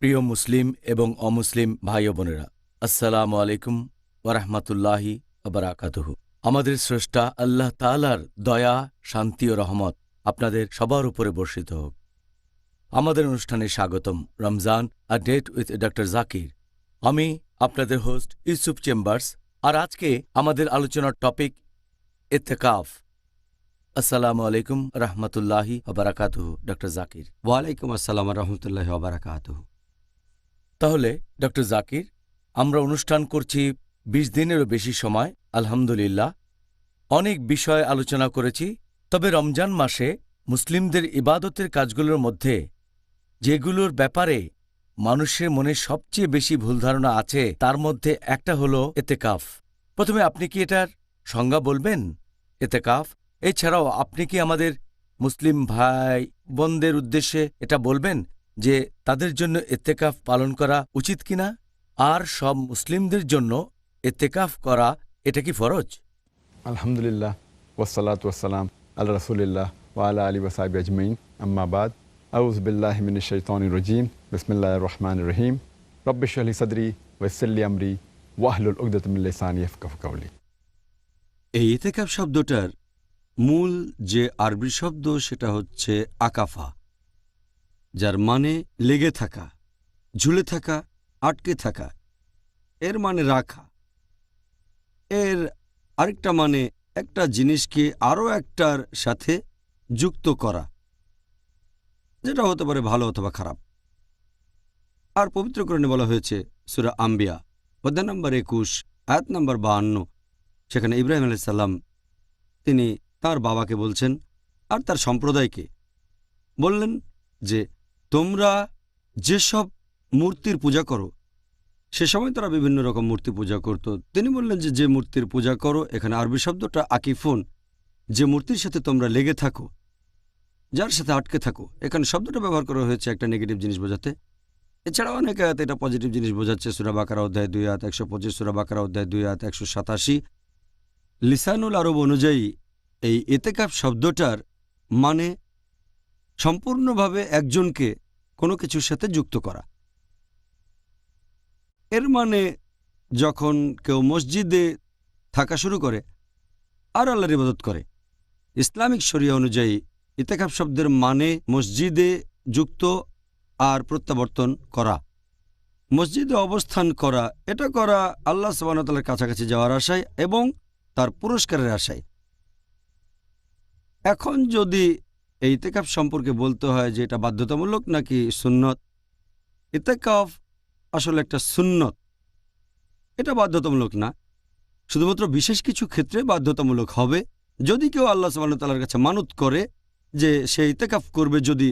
প্রিয় মুসলিম এবং অমুসলিম ভাই ও বোনেরা, আসসালামু আলাইকুম ওরহমতুল্লাহি ওবারাকাতুহু। আমাদের স্রষ্টা আল্লাহ তাআলার দয়া, শান্তি ও রহমত আপনাদের সবার উপরে বর্ষিত হোক। আমাদের অনুষ্ঠানে স্বাগতম। Ramzan a date with doctor Zakir. আমি আপনাদের হোস্ট ইউসুফ চেম্বার্স। আর আজকে আমাদের আলোচনার টপিক ইত্তেকাফ। আসসালামু আলাইকুম রহমতুল্লাহি ওবারাকাতুহু ডক্টর জাকির। ওয়ালাইকুম আসসালাম রহমতুল্লাহি ওয়া বারাকাতুহু। তাহলে ডক্টর জাকির, আমরা অনুষ্ঠান করছি ২০ দিনেরও বেশি সময়, আলহামদুলিল্লাহ। অনেক বিষয় আলোচনা করেছি, তবে রমজান মাসে মুসলিমদের ইবাদতের কাজগুলোর মধ্যে যেগুলোর ব্যাপারে মানুষের মনে সবচেয়ে বেশি ভুল ধারণা আছে তার মধ্যে একটা হলো এতেকাফ। প্রথমে আপনি কি এটার সংজ্ঞা বলবেন? এতেকাফ এছাড়াও আপনি কি আমাদের মুসলিম ভাই বোনদের উদ্দেশ্যে এটা বলবেন যে তাদের জন্য এতেকাফ পালন করা উচিত কিনা, আর সব মুসলিমদের জন্য এতেকাফ করা এটা কি ফরজ? আলহামদুলিল্লাহ ওয়াসসালাতু ওয়াসসালাম আলা রাসূলিল্লাহ ওয়া আলা আলিহি ওয়া সাহবিহি আজমাইন, আম্মা বাদ। আউযু বিল্লাহি মিনাশ শাইতানির রাজীম। বিসমিল্লাহির রহমানির রহিম। রব্বি ইশরাহ লি সাদরি ওয়া ইয়াসসির লি আমরি ওয়াহলুল উকদাতাম মিন লিসানি ইয়াফকাহু কাওলি। এই ইতিকাফ শব্দটার মূল যে আরবি শব্দ সেটা হচ্ছে আকাফা, যার মানে লেগে থাকা, ঝুলে থাকা, আটকে থাকা। এর মানে রাখা। এর আরেকটা মানে একটা জিনিসকে আরও একটার সাথে যুক্ত করা, যেটা হতে পারে ভালো অথবা খারাপ। আর পবিত্র কোরআনে বলা হয়েছে সূরা আম্বিয়া অধ্যায় নম্বর ২১ আয়াত নম্বর ৫২, সেখানে ইব্রাহিম আলাইহিস সালাম তিনি তার বাবাকে বলছেন আর তার সম্প্রদায়কে বললেন যে তোমরা যেসব মূর্তির পূজা করো, সে সময় তারা বিভিন্ন রকম মূর্তি পূজা করত। তিনি বললেন যে মূর্তির পূজা করো, এখানে আরবি শব্দটা আকিফুন, যে মূর্তির সাথে তোমরা লেগে থাকো, যার সাথে আটকে থাকো। এখানে শব্দটা ব্যবহার করা হয়েছে একটা নেগেটিভ জিনিস বোঝাতে। এছাড়াও অনেক আয়াতে এটা পজিটিভ জিনিস বোঝাচ্ছে। সূরা বাকারা অধ্যায় ২ আয়াত ১২৫, সূরা বাকারা অধ্যায় ২ আয়াত ১৮৭। লিসানুল আরব অনুযায়ী এই ইতিকাফ শব্দটার মানে সম্পূর্ণভাবে একজনকে কোনো কিছুর সাথে যুক্ত করা। এর মানে যখন কেউ মসজিদে থাকা শুরু করে আর আল্লাহর ইবাদত করে, ইসলামিক শরিয়া অনুযায়ী ইতিকাফ শব্দের মানে মসজিদে যুক্ত আর প্রত্যাবর্তন করা, মসজিদে অবস্থান করা। এটা করা আল্লাহ সুবহানাহু ওয়া তাআলার কাছাকাছি যাওয়ার আশায় এবং তার পুরস্কারের আশায়। এখন যদি এই ইতিকাফ সম্পর্কে বলতে হয় যে এটা বাধ্যতামূলক নাকি সুন্নত, ইতিকাফ আসলে একটা সুন্নত, এটা বাধ্যতামূলক না। শুধুমাত্র বিশেষ কিছু ক্ষেত্রে বাধ্যতামূলক হবে যদি কেউ আল্লাহ সুবহানাহু ওয়া তাআলার কাছে মানত করে যে সে ইতিকাফ করবে, যদি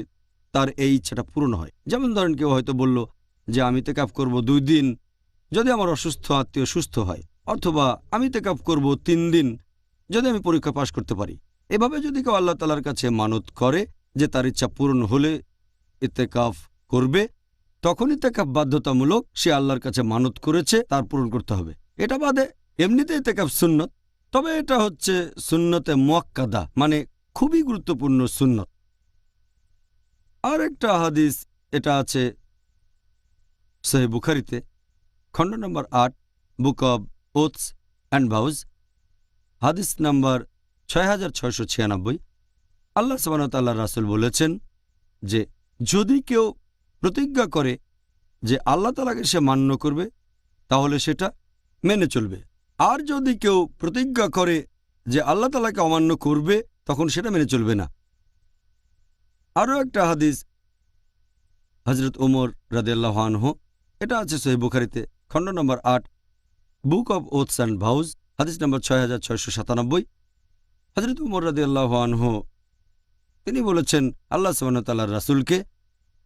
তার এই ইচ্ছাটা পূরণ হয়। যেমন ধরেন কেউ হয়তো বলল যে আমি ইতিকাফ করব ২ দিন যদি আমার অসুস্থ আত্মীয় সুস্থ হয়, অথবা আমি ইতিকাফ করব ৩ দিন যদি আমি পরীক্ষা পাশ করতে পারি। এভাবে যদি কেউ আল্লাহ তাআলার কাছে মানত করে যে তার ইচ্ছা পূরণ হলে ইতিকাফ করবে, তখন ইতিকাফ বাধ্যতামূলক। সে আল্লাহর কাছে মানত করেছে, তার পূরণ করতে হবে। এটা বাদে এমনিতে ইতিকাফ সুন্নত, তবে এটা হচ্ছে সুন্নতে মুআক্কাদা, মানে খুবই গুরুত্বপূর্ণ সুন্নত। আর একটা হাদিস এটা আছে সহিহ বুখারীতে, খণ্ড নম্বর ৮, বুক অব ওথস অ্যান্ড ভাউজ, হাদিস নাম্বার ৬৬৯৬। আল্লাহ সুবহানাহু ওয়া তাআলার রাসূল বলেছেন যে যদি কেউ প্রতিজ্ঞা করে যে আল্লাহ তাআলাকে সে মান্য করবে, তাহলে সেটা মেনে চলবে। আর যদি কেউ প্রতিজ্ঞা করে যে আল্লাহ তাআলাকে অমান্য করবে, তখন সেটা মেনে চলবে না। আরও একটা হাদিস হযরত ওমর রাদিয়াল্লাহু আনহু, এটা আছে সহিহ বুখারীতে, খণ্ড নম্বর ৮, বুক অব ওথস অ্যান্ড ভাউজ, হাদিস নম্বর ৬৬৯৭। হযরত ওমর রাদিয়াল্লাহু আনহু তিনি বলেছেন আল্লাহ সুবহানাহু ওয়া তাআলার রাসূলকে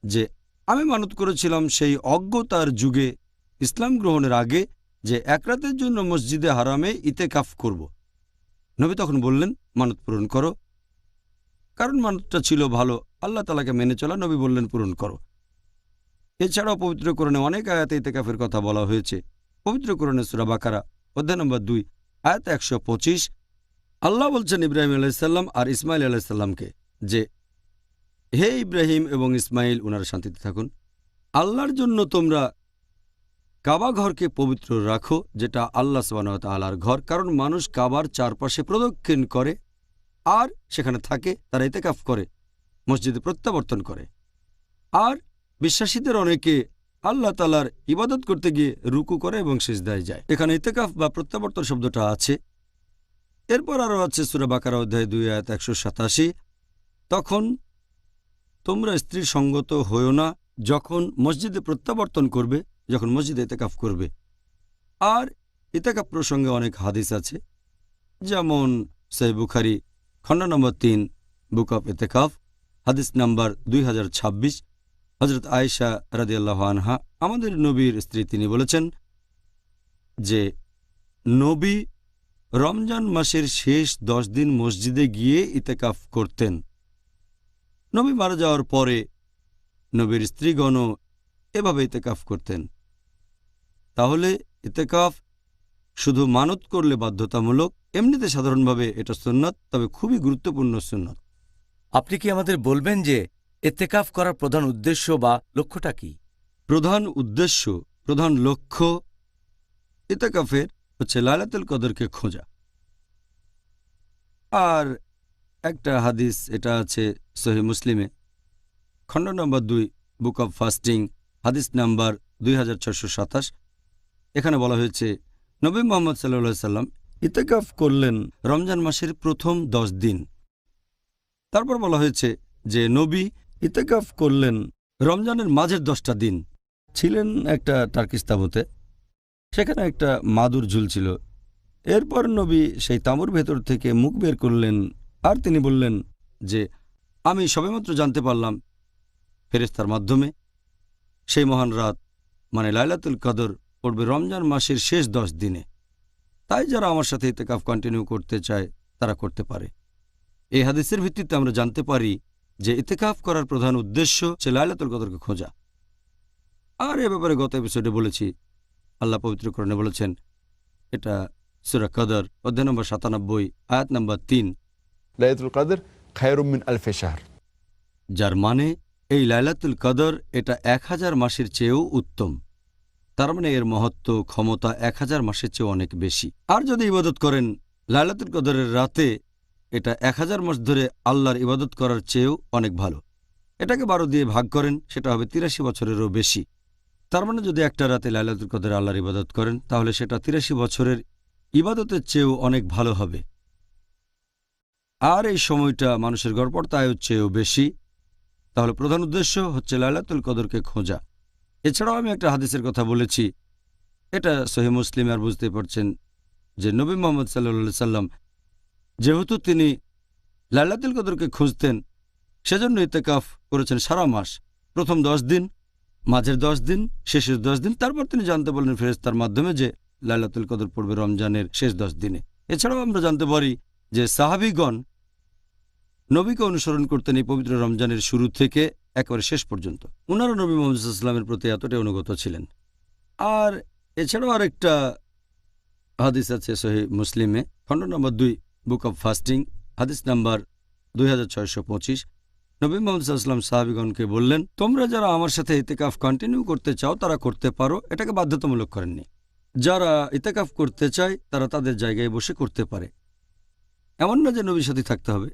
যে আমি মানত করেছিলাম সেই অজ্ঞতার যুগে, ইসলাম গ্রহণের আগে, যে এক রাতের জন্য মসজিদে হারামে ইতিকাফ করব। নবী তখন বললেন মানত পূরণ করো, কারণ মানতটা ছিল ভালো, আল্লাহ তাআলাকে মেনে চলা। নবী বললেন পূরণ করো। এছাড়াও পবিত্র কোরআনে অনেক আয়াতে ইতিকাফের কথা বলা হয়েছে। পবিত্র কোরআনে সূরা বাকারা অধ্যায় নম্বর ২ আয়াত ১২৫, আল্লাহ বলছেন ইব্রাহিম আলাইহিস সালাম আর ইসমাইল আলাইহিস সালামকে যে হে ইব্রাহিম এবং ইসমাইল, ওনারা শান্তিতে থাকুন, আল্লাহর জন্য তোমরা কাবা ঘরকে পবিত্র রাখো, যেটা আল্লাহ সুবহানাহু ওয়া তাআলার ঘর। কারণ মানুষ কাবার চারপাশে প্রদক্ষিণ করে আর সেখানে থাকে, তারা ইতিকাফ করে, মসজিদে প্রত্যাবর্তন করে। আর বিশ্বাসীদের অনেকে আল্লাহ তাআলার ইবাদত করতে গিয়ে রুকু করে এবং সিজদায় যায়। এখানে ইতিকাফ বা প্রত্যাবর্তন শব্দটা আছে। এরপর আরও আছে সূরা বাকারা অধ্যায় 2 আয়াত 187, তখন তোমরা স্ত্রীর সঙ্গত হইও না যখন মসজিদে প্রত্যাবর্তন করবে, যখন মসজিদে ইতিকাফ করবে। আর ইতিকাফ প্রসঙ্গে অনেক হাদিস আছে, যেমন সহিহ বুখারী খণ্ড নম্বর 3 বুক অফ ইতিকাফ হাদিস নাম্বার 2026। হযরত আয়েশা রাদিয়াল্লাহু আনহা, আমাদের নবীর স্ত্রী, তিনি বলেছেন যে নবী রমজান মাসের শেষ 10 দিন মসজিদে গিয়ে ইতিকাফ করতেন। নবী মারা যাওয়ার পরে নবীর স্ত্রীগণও এভাবে ইতিকাফ করতেন। তাহলে ইতিকাফ শুধু মানত করলে বাধ্যতামূলক, এমনিতে সাধারণভাবে এটা সুন্নাত, তবে খুবই গুরুত্বপূর্ণ সুন্নাত। আপনি কি আমাদের বলবেন যে ইত্তেকাফ করার প্রধান উদ্দেশ্য বা লক্ষ্যটা কি? প্রধান উদ্দেশ্য, প্রধান লক্ষ্য ইতিকাফের হচ্ছে লাইলাতুল কদরকে খোঁজা। আর একটা হাদিস, এটা আছে সহিহ মুসলিমে খণ্ড নম্বর 2 বুক অব ফাস্টিং হাদিস নাম্বার 2627। এখানে বলা হয়েছে নবী মুহাম্মদ সাল্লাল্লাহু আলাইহি সাল্লাম ইতিকাফ করলেন রমজান মাসের প্রথম 10 দিন। তারপর বলা হয়েছে যে নবী ইতিকাফ করলেন রমজানের মাঝের 10টা দিন। ছিলেন একটা টার্কিশ তাঁবুতে, সেখানে একটা মাদুর ঝুলছিল। এরপর নবী সেই তাঁবুর ভেতর থেকে মুখ বের করলেন আর তিনি বললেন যে আমি সবেমাত্র জানতে পারলাম ফেরেশতার মাধ্যমে সেই মহান রাত মানে লাইলাতুল কদর পড়বে রমজান মাসের শেষ 10 দিনে। তাই যারা আমার সাথে ইতিকাফ কন্টিনিউ করতে চায় তারা করতে পারে। এই হাদিসের ভিত্তিতে আমরা জানতে পারি যে ইতিকাফ করার প্রধান উদ্দেশ্য হচ্ছে লাইলাতুল কদরকে খোঁজা। আর এ ব্যাপারে গত এপিসোডে বলেছি, আল্লাহ পবিত্র কোরআনে বলেছেন, এটা সূরা কদর অধ্যায় নম্বর 97 আয়াত নম্বর 3, লাইলাতুল কদর খায়রুম মিন আলফি শাহর, যার মানে এই লাইলাতুল কদর এটা 1000 মাসের চেয়েও উত্তম। তার মানে এর মহত্ব, ক্ষমতা 1000 মাসের চেয়েও অনেক বেশি। আর যদি ইবাদত করেন লাইলাতুল কদরের রাতে, এটা 1000 মাস ধরে আল্লাহর ইবাদত করার চেয়েও অনেক ভালো। এটাকে 12 দিয়ে ভাগ করেন, সেটা হবে 83 বছরেরও বেশি। তার মানে যদি একটা রাতে লাইলাতুল কদরে আল্লাহর ইবাদত করেন, তাহলে সেটা 83 বছরের ইবাদতের চেয়েও অনেক ভালো হবে। আর এই সময়টা মানুষের গড়পড়তায়ও চেয়েও বেশি। তাহলে প্রধান উদ্দেশ্য হচ্ছে লাইলাতুল কদরকে খোঁজা। এছাড়াও আমি একটা হাদিসের কথা বলেছি, এটা সহিহ মুসলিম। আর বুঝতে পারছেন যে নবী মুহাম্মদ সাল্লাল্লাহু আলাইহি সাল্লাম যেহেতু তিনি লাইলাতুল কদরকে খুঁজতেন, সেজন্য ইতিকাফ করেছেন সারা মাস, প্রথম 10 দিন, মাঝের 10 দিন, শেষের 10 দিন। তারপর তিনি জানতে বললেন ফেরেশতার মাধ্যমে যে লাইলাতুল কদর পড়বে রমজানের শেষ 10 দিনে। এছাড়াও আমরা জানতে পারি যে সাহাবীগণ নবীকে অনুসরণ করতেন এই পবিত্র রমজানের শুরু থেকে একেবারে শেষ পর্যন্ত। ওনারা নবী মুহাম্মদ সাল্লাল্লাহু আলাইহি ওয়াসাল্লামের প্রতি এতটাই অনুগত ছিলেন। আর এছাড়াও আরেকটা হাদিস আছে সহিহ মুসলিমে খণ্ড নম্বর 2 বুক অব ফাস্টিং হাদিস নাম্বার 2625। নবী মুহাম্মদ সাল্লাল্লাহু আলাইহি ওয়াসাল্লাম সাহাবীগণকে বললেন, তোমরা যারা আমার সাথে ইতিকাফ কন্টিনিউ করতে চাও তারা করতে পারো, এটাকে বাধ্যতামূলক করেননি। যারা ইতিকাফ করতে চায় তারা তাদের জায়গায় বসে করতে পারে, এমন না যে নবীর সাথে থাকতে হবে।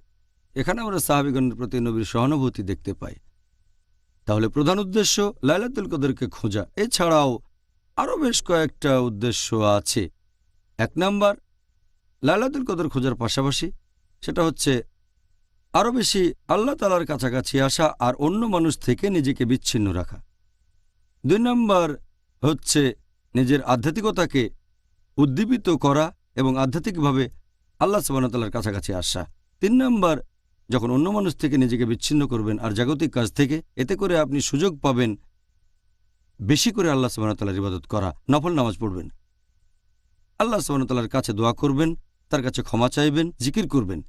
এখানে আমরা সাহাবীগণের প্রতি নবীর সহানুভূতি দেখতে পাই। তাহলে প্রধান উদ্দেশ্য লাইলাতুল কদরকে খোঁজা। এছাড়াও আরও বেশ কয়েকটা উদ্দেশ্য আছে। 1 নাম্বার, লাইলাতুল কদর খোঁজার পাশাপাশি সেটা হচ্ছে আরও বেশি আল্লাহ তাআলার কাছাকাছি আসা আর অন্য মানুষ থেকে নিজেকে বিচ্ছিন্ন রাখা। 2 নাম্বার হচ্ছে নিজের আধ্যাত্মিকতাকে উদ্দীপিত করা এবং আধ্যাত্মিকভাবে আল্লাহ সুবহানাহু ওয়া তাআলার কাছাকাছি আসা। 3 নাম্বার, যখন অন্য মানুষ থেকে নিজেকে বিচ্ছিন্ন করবেন আর জাগতিক কাজ থেকে, এতে করে আপনি সুযোগ পাবেন বেশি করে আল্লাহ সুবহানাহু ওয়া তাআলার ইবাদত করা। নফল নামাজ পড়বেন, আল্লাহ সুবহানাহু ওয়া তাআলার কাছে দোয়া করবেন, তার কাছে ক্ষমা চাইবেন, জিকির করবেন।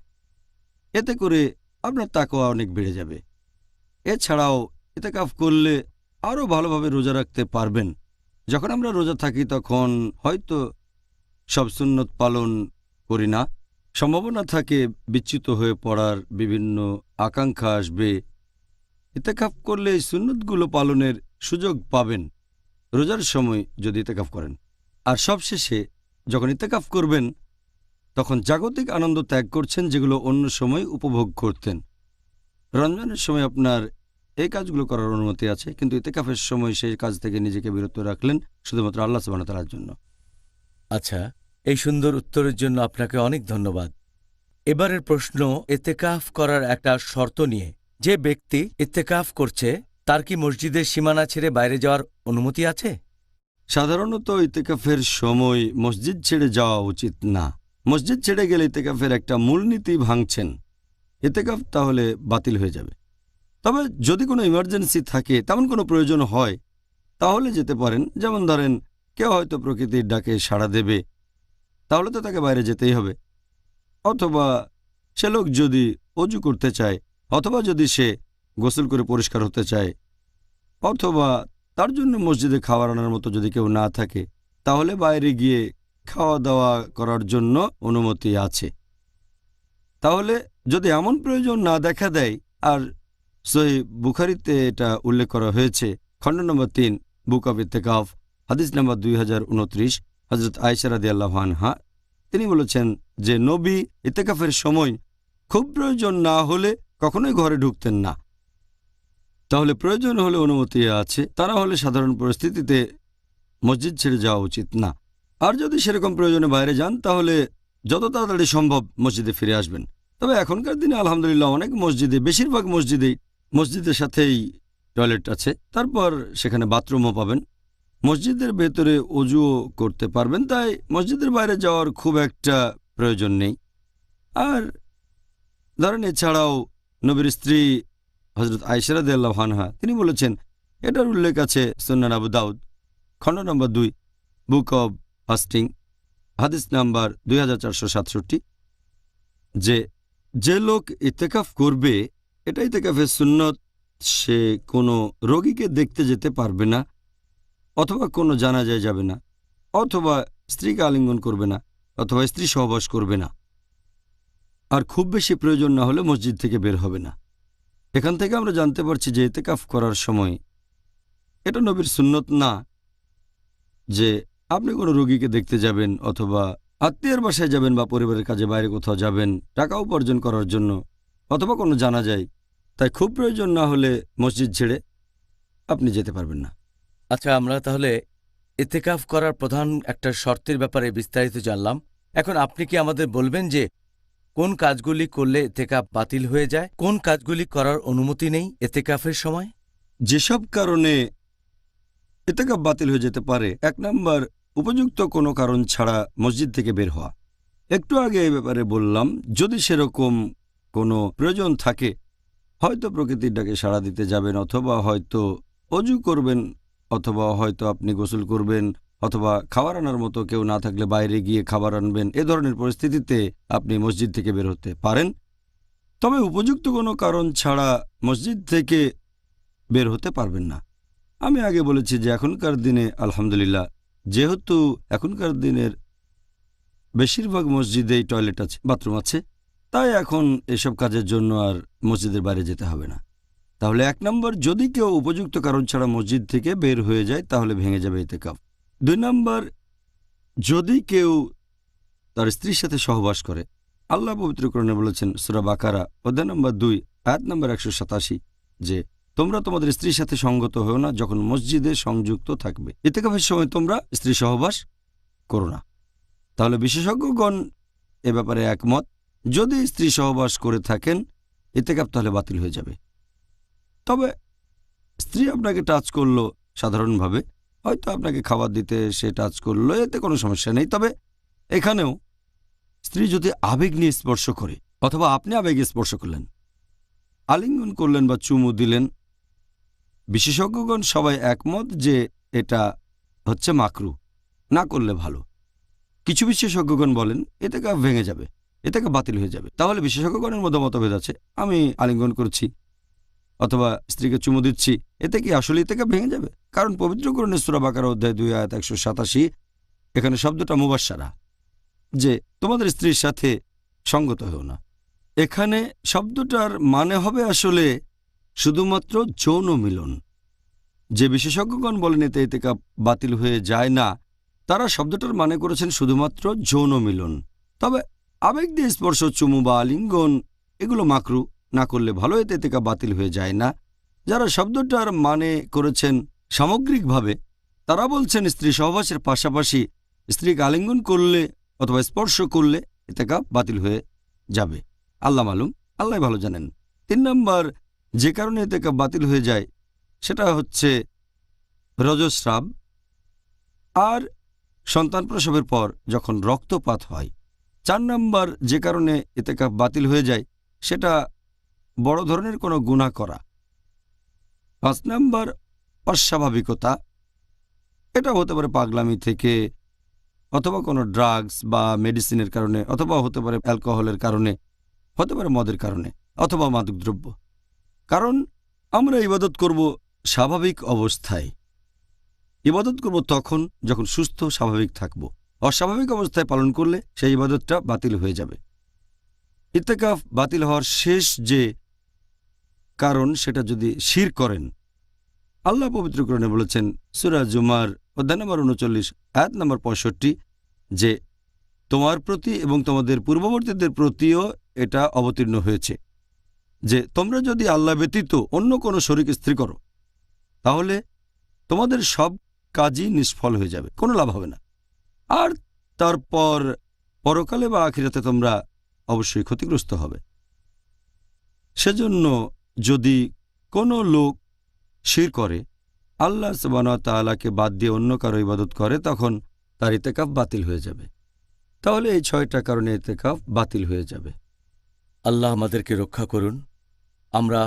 এতে করে আপনার তাকওয়া অনেক বেড়ে যাবে। এছাড়াও ইতিকাফ করলে আরও ভালোভাবে রোজা রাখতে পারবেন। যখন আমরা রোজা থাকি তখন হয়তো সব সুন্নত পালন করি না, সম্ভাবনা থাকে বিচ্যুত হয়ে পড়ার, বিভিন্ন আকাঙ্ক্ষা আসবে। ইতেকাফ করলে এই সুন্নতগুলো পালনের সুযোগ পাবেন রোজার সময় যদি ইতেকাফ করেন। আর সবশেষে যখন ইতেকাফ করবেন তখন জাগতিক আনন্দ ত্যাগ করছেন যেগুলো অন্য সময় উপভোগ করতেন। রমজানের সময় আপনার এই কাজগুলো করার অনুমতি আছে, কিন্তু ইতেকাফের সময় সেই কাজ থেকে নিজেকে বিরত রাখলেন শুধুমাত্র আল্লাহ সুবহানাহু ওয়া তাআলার জন্য। আচ্ছা, এই সুন্দর উত্তরের জন্য আপনাকে অনেক ধন্যবাদ। এবারের প্রশ্ন ইতেকাফ করার একটা শর্ত নিয়ে। যে ব্যক্তি ইতেকাফ করছে তার কি মসজিদের সীমানা ছেড়ে বাইরে যাওয়ার অনুমতি আছে? সাধারণত ইতেকাফের সময় মসজিদ ছেড়ে যাওয়া উচিত না। মসজিদ ছেড়ে গেলে ইতেকাফের একটা মূলনীতি ভাঙছেন, ইতেকাফ তাহলে বাতিল হয়ে যাবে। তবে যদি কোনো ইমার্জেন্সি থাকে, তেমন কোনো প্রয়োজন হয়, তাহলে যেতে পারেন। যেমন ধরেন কেউ হয়তো প্রকৃতির ডাকে সাড়া দেবে, তাহলে তো তাকে বাইরে যেতেই হবে। অথবা সে লোক যদি অজু করতে চায়, অথবা যদি সে গোসল করে পরিষ্কার হতে চায়, অথবা তার জন্য মসজিদে খাবার আনার মতো যদি কেউ না থাকে, তাহলে বাইরে গিয়ে খাওয়া দাওয়া করার জন্য অনুমতি আছে। তাহলে যদি এমন প্রয়োজন না দেখা দেয়, আর সহিহ বুখারীতে এটা উল্লেখ করা হয়েছে, খণ্ড নম্বর 3, বুক অব ইতেকাফ, হাদিস নম্বর 2029, হযরত আয়েশা রাদিয়াল্লাহু আনহা তিনি বলেছেন যে নবী ইতেকাফের সময় খুব প্রয়োজন না হলে কখনোই ঘরে ঢুকতেন না। তাহলে প্রয়োজন হলে অনুমতি আছে, তা না হলে সাধারণ পরিস্থিতিতে মসজিদ ছেড়ে যাওয়া উচিত না। আর যদি সেরকম প্রয়োজনে বাইরে যান তাহলে যত তাড়াতাড়ি সম্ভব মসজিদে ফিরে আসবেন। তবে এখনকার দিনে আলহামদুলিল্লাহ অনেক মসজিদে, বেশিরভাগ মসজিদের সাথেই টয়লেট আছে, তারপর সেখানে বাথরুমও পাবেন। মসজিদের ভেতরে অজুও করতে পারবেন, তাই মসজিদের বাইরে যাওয়ার খুব একটা প্রয়োজন নেই। আর ধরেন এছাড়াও নবীর স্ত্রী হযরত আয়েশা রাদিয়াল্লাহু আনহা তিনি বলেছেন, এটার উল্লেখ আছে সুনান আবু দাউদ, খণ্ড নম্বর 2, বুক অব ফাস্টিং, হাদিস নাম্বার 2467, যে লোক ইতেকাফ করবে, এটা ইতেকাফের সুন্নত, সে কোনো রোগীকে দেখতে যেতে পারবে না, অথবা কোনো জানাজায় যাবে না, অথবা স্ত্রীকে আলিঙ্গন করবে না, অথবা স্ত্রী সহবাস করবে না। আর খুব বেশি প্রয়োজন না হলে মসজিদ থেকে বের হবে না। এখান থেকে আমরা জানতে পারছি যে ইতেকাফ করার সময় এটা নবীর সুন্নত না যে আপনি কোনো রোগীকে দেখতে যাবেন, অথবা আত্মীয়ের বাসায় যাবেন, বা পরিবারের কাজে বাইরে কোথাও যাবেন টাকা উপার্জন করার জন্য, অথবা কোনো জানাজায়। তাই খুব প্রয়োজন না হলে মসজিদ ছেড়ে আপনি যেতে পারবেন না। আচ্ছা, আমরা তাহলে ইতেকাফ করার প্রধান একটা শর্তের ব্যাপারে বিস্তারিত জানলাম। এখন আপনি কি আমাদের বলবেন যে কোন কাজগুলি করলে ইতেকাফ বাতিল হয়ে যায়, কোন কাজগুলি করার অনুমতি নেই ইতেকাফের সময়? যেসব কারণে ইতেকাফ বাতিল হয়ে যেতে পারে, 1 নম্বর উপযুক্ত কোনো কারণ ছাড়া মসজিদ থেকে বের হওয়া। একটু আগে এই ব্যাপারে বললাম, যদি সেরকম কোনো প্রয়োজন থাকে, হয়তো প্রকৃতির ডাকে সাড়া দিতে যাবেন, অথবা হয়তো অজু করবেন, অথবা হয়তো আপনি গোসল করবেন, অথবা খাবার আনার মতো কেউ না থাকলে বাইরে গিয়ে খাবার আনবেন, এ ধরনের পরিস্থিতিতে আপনি মসজিদ থেকে বের হতে পারেন। তবে উপযুক্ত কোনো কারণ ছাড়া মসজিদ থেকে বের হতে পারবেন না। আমি আগে বলেছি যে এখনকার দিনে আলহামদুলিল্লাহ, যেহেতু এখনকার দিনের বেশিরভাগ মসজিদেই টয়লেট আছে, বাথরুম আছে, তাই এখন এসব কাজের জন্য আর মসজিদের বাইরে যেতে হবে না। তাহলে 1 নম্বর, যদি কেউ উপযুক্ত কারণ ছাড়া মসজিদ থেকে বের হয়ে যায় তাহলে ভেঙে যাবে ইতেকাফ। 2 নম্বর, যদি কেউ তার স্ত্রীর সাথে সহবাস করে, আল্লাহ পবিত্র কোরআনে বলেছেন সূরা বাকারা অধ্যায় নম্বর 2, আয়াত নম্বর 187, যে তোমরা তোমাদের স্ত্রীর সাথে সঙ্গত হও না যখন মসজিদে সংযুক্ত থাকবে। ইতেকাফের সময় তোমরা স্ত্রী সহবাস করো না। তাহলে বিশেষজ্ঞগণ এ ব্যাপারে একমত, যদি স্ত্রী সহবাস করে থাকেন ইতেকাফ তাহলে বাতিল হয়ে যাবে। তবে স্ত্রী আপনাকে টাচ করলো সাধারণভাবে, হয়তো আপনাকে খাবার দিতে সে টাচ করলো, এতে কোনো সমস্যা নেই। তবে এখানেও স্ত্রী যদি আবেগ নিয়ে স্পর্শ করে, অথবা আপনি আবেগে স্পর্শ করলেন, আলিঙ্গন করলেন বা চুমু দিলেন, বিশেষজ্ঞগণ সবাই একমত যে এটা হচ্ছে মাকরু, না করলে ভালো। কিছু বিশেষজ্ঞগণ বলেন ইতেকাফ ভেঙে যাবে, ইতেকাফ বাতিল হয়ে যাবে। তাহলে বিশেষজ্ঞগণের মধ্যে মতভেদ আছে। আমি আলিঙ্গন করছি অথবা স্ত্রীকে চুমু দিচ্ছি, এতে কি আসলে ইতেকাফ ভেঙে যাবে? কারণ পবিত্র কোরআনে সূরা বাকারা অধ্যায় 2 আয়াত 187, এখানে শব্দটা মুবাশশারা, যে তোমাদের স্ত্রীর সাথে সঙ্গত হও না। এখানে শব্দটার মানে হবে আসলে শুধুমাত্র যৌন মিলন। যে বিশেষজ্ঞগণ বলেন এতে ইতিকাফ বাতিল হয়ে যায় না, তারা শব্দটার মানে করেছেন শুধুমাত্র যৌন মিলন। তবে আবেগ দিয়ে স্পর্শ, চুমু বা আলিঙ্গন এগুলো মাকরু, না করলে ভালো, এতে ইতিকাফ বাতিল হয়ে যায় না। যারা শব্দটার মানে করেছেন সামগ্রিকভাবে, তারা বলছেন স্ত্রী সহবাসের পাশাপাশি স্ত্রীকে আলিঙ্গন করলে অথবা স্পর্শ করলে ইতিকাফ বাতিল হয়ে যাবে। আল্লাহ মালুম, আল্লাহ ভালো জানেন। 3 নম্বর যে কারণে ইতিকাফ বাতিল হয়ে যায় সেটা হচ্ছে রজস্রাব আর সন্তান প্রসবের পর যখন রক্তপাত হয়। 4 নম্বর যে কারণে ইতিকাফ বাতিল হয়ে যায় সেটা বড় ধরনের কোনো গুনাহ করা। 5 নম্বর অস্বাভাবিকতা, এটা হতে পারে পাগলামি থেকে, অথবা কোনো ড্রাগস বা মেডিসিনের কারণে, অথবা হতে পারে অ্যালকোহলের কারণে, হতে পারে মদের কারণে, অথবা মাদকদ্রব্য। কারণ আমরা ইবাদত করব স্বাভাবিক অবস্থায়। ইবাদত করব তখন যখন সুস্থ স্বাভাবিক থাকব। অস্বাভাবিক অবস্থায় পালন করলে সেই ইবাদতটা বাতিল হয়ে যাবে। ইতিকাফ বাতিল হওয়ার শেষ যে কারণ সেটা যদি শিরক করেন। আল্লাহ পবিত্র কোরআনে বলেছেন সূরা জুমার অধ্যায় নম্বর 39 আয়াত নম্বর 65 যে তোমার প্রতি এবং তোমাদের পূর্ববর্তীদের প্রতিও এটা অবতীর্ণ হয়েছে যে তোমরা যদি আল্লাহ ব্যতীত অন্য কোনো শরীক স্ত্রী করো তাহলে তোমাদের সব কাজই নিষ্ফল হয়ে যাবে, কোনো লাভ হবে না। আর তারপর পরকালে বা আখিরাতে তোমরা অবশ্যই ক্ষতিগ্রস্ত হবে। সেজন্য যদি কোনো লোক শিরক করে, আল্লাহ সুবহানাহু ওয়া তাআলাকে বাদ দিয়ে অন্য কারো ইবাদত করে, তখন তার ইতিকাফ বাতিল হয়ে যাবে। তাহলে এই 6টা কারণে ইতিকাফ বাতিল হয়ে যাবে। আল্লাহ আমাদেরকে রক্ষা করুন, আমরা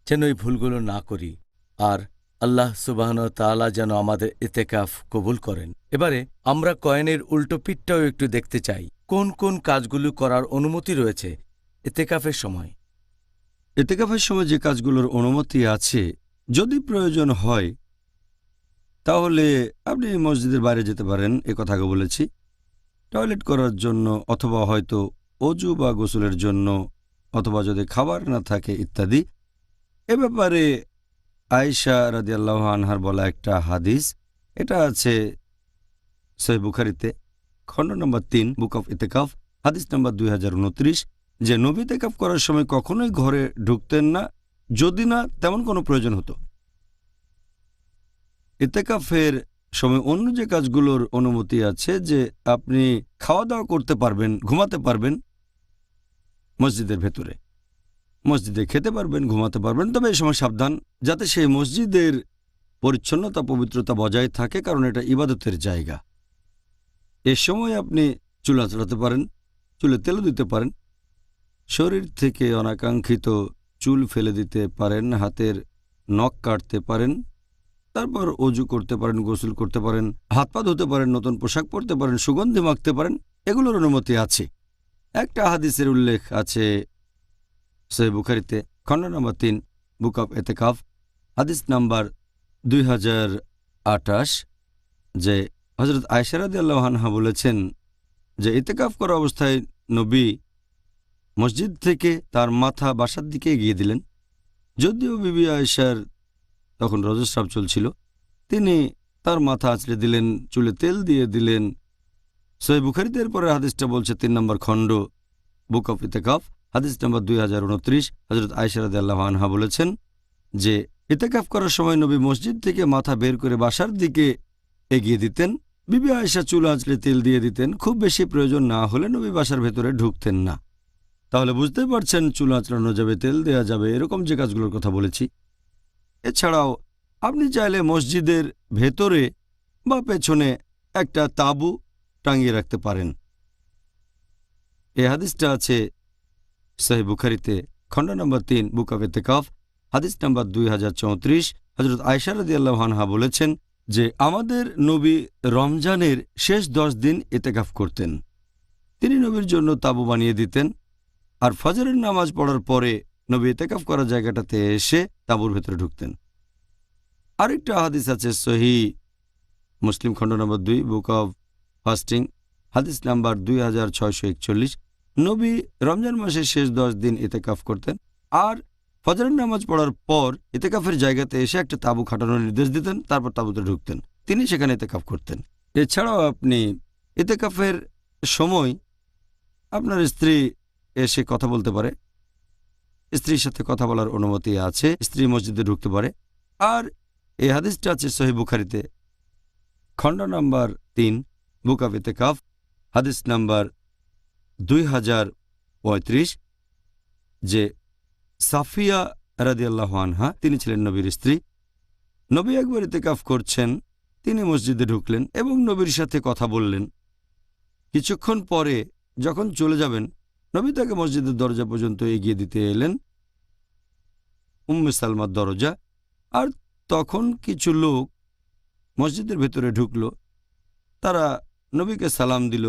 যেন এই ভুলগুলো না করি, আর আল্লাহ সুবহানাহু ওয়া তাআলা যেন আমাদের ইতিকাফ কবুল করেন। এবারে আমরা কয়েনের উল্টো পিঠটাও একটু দেখতে চাই। কোন কোন কাজগুলো করার অনুমতি রয়েছে ইতিকাফের সময়? ইতিকাফের সময় যে কাজগুলোর অনুমতি আছে, যদি প্রয়োজন হয় তাহলে আপনি মসজিদের বাইরে যেতে পারেন, এ কথা আগে বলেছি, টয়লেট করার জন্য, অথবা হয়তো অজু বা গোসলের জন্য, অথবা যদি খাবার না থাকে ইত্যাদি। এ ব্যাপারে আয়েশা রাদিয়াল্লাহু আনহার বলা একটা হাদিস, এটা আছে সহিহ বুখারীতে খণ্ড নম্বর 3 বুক অফ ইতিকাফ, হাদিস নম্বর 2029, যে নবী ইতিকাফ করার সময় কখনোই ঘরে ঢুকতেন না যদি না তেমন কোনো প্রয়োজন হতো। ইতিকাফের সময় অন্য যে কাজগুলোর অনুমতি আছে, যে আপনি খাওয়া দাওয়া করতে পারবেন, ঘুমাতে পারবেন মসজিদের ভেতরে, মসজিদে খেতে পারবেন, ঘুমাতে পারবেন, তবে এই সময় সাবধান যাতে সেই মসজিদের পরিচ্ছন্নতা পবিত্রতা বজায় থাকে, কারণ এটা ইবাদতের জায়গা। এ সময় আপনি চুল আঁচড়াতে পারেন, চুলে তেলও দিতে পারেন, শরীর থেকে অনাকাঙ্ক্ষিত চুল ফেলে দিতে পারেন, হাতের নখ কাটতে পারেন, তারপর অজু করতে পারেন, গোসল করতে পারেন, হাত পা ধুতে পারেন, নতুন পোশাক পরতে পারেন, সুগন্ধি মাখতে পারেন, এগুলোর অনুমতি আছে। একটা হাদিসের উল্লেখ আছে সহিহ বুখারীতে খণ্ড নম্বর 3 বুক অফ ইতিকাফ, হাদিস নাম্বার 2028, যে হযরত আয়েশা রাদিয়াল্লাহু আনহা বলেছেন যে ইতিকাফ করা অবস্থায় নবী মসজিদ থেকে তার মাথা বাসার দিকে এগিয়ে দিলেন। যদিও বিবি আয়েশার তখন রজস্রাব চলছিল, তিনি তার মাথা আঁচড়ে দিলেন, চুলে তেল দিয়ে দিলেন। সহিহ বুখারীতে এরপরের হাদিসটা বলছে 3 নম্বর খণ্ড বুক অফ ইতিকাফ, হাদিস নম্বর 2029, হযরত আয়েশা রাদিয়াল্লাহু আনহা বলেছেন যে ইতিকাফ করার সময় নবী মসজিদ থেকে মাথা বের করে বাসার দিকে এগিয়ে দিতেন। বিবি আয়েশা চুল আঁচড়ে তেল দিয়ে দিতেন। খুব বেশি প্রয়োজন না হলে নবী বাসার ভেতরে ঢুকতেন না। তাহলে বুঝতে পারছেন, চুল আঁচড়ানো যাবে, তেল দেওয়া যাবে, এরকম যে কাজগুলোর কথা বলেছি। এছাড়াও আপনি চাইলে মসজিদের ভেতরে বা পেছনে একটা তাঁবু টাঙিয়ে রাখতে পারেন। এই হাদিসটা আছে সহিহ বুখারীতে খণ্ড নম্বর 3 বুক অফ ইতিকাফ, হাদিস নম্বর 2034, হযরত আয়েশা রাদিয়াল্লাহু আনহা বলেছেন যে আমাদের নবী রমজানের শেষ 10 দিন ইতিকাফ করতেন। তিনি নবীর জন্য তাঁবু বানিয়ে দিতেন, আর ফজরের নামাজ পড়ার পরে নবী ইতিকাফ করা জায়গাটাতে এসে তাঁবুর ভেতরে ঢুকতেন। আরেকটা হাদিস আছে সহিহ মুসলিম খণ্ড নম্বর 2 বুক অফ ফাস্টিং, হাদিস নাম্বার 2641, নবী রমজান মাসের শেষ 10 দিন ইতিকাফ করতেন, আর ফজরের নামাজ পড়ার পর ইতেকাফের জায়গাতে এসে একটা তাঁবু খাটানোর নির্দেশ দিতেন, তারপর তাঁবুতে ঢুকতেন। তিনি সেখানে ইতেকাফ করতেন। এছাড়াও আপনি ইতেকাফের সময় আপনার স্ত্রী এসে কথা বলতে পারে, স্ত্রীর সাথে কথা বলার অনুমতি আছে, স্ত্রী মসজিদে ঢুকতে পারে। আর এই হাদিসটা আছে সহিহ বুখারীতে, খণ্ড নাম্বার 3, বুক অফ ইতেকাফ, হাদিস নাম্বার 2035, যে সাফিয়া রাদিয়াল্লাহু আনহা, তিনি ছিলেন নবীর স্ত্রী। নবী একবার ইতেকাফ করছেন, তিনি মসজিদে ঢুকলেন এবং নবীর সাথে কথা বললেন। কিছুক্ষণ পরে যখন চলে যাবেন, নবী তাকে মসজিদের দরজা পর্যন্ত এগিয়ে দিতে এলেন, উম্মে সালমার দরজা। আর তখন কিছু লোক মসজিদের ভেতরে ঢুকল, তারা নবীকে সালাম দিল।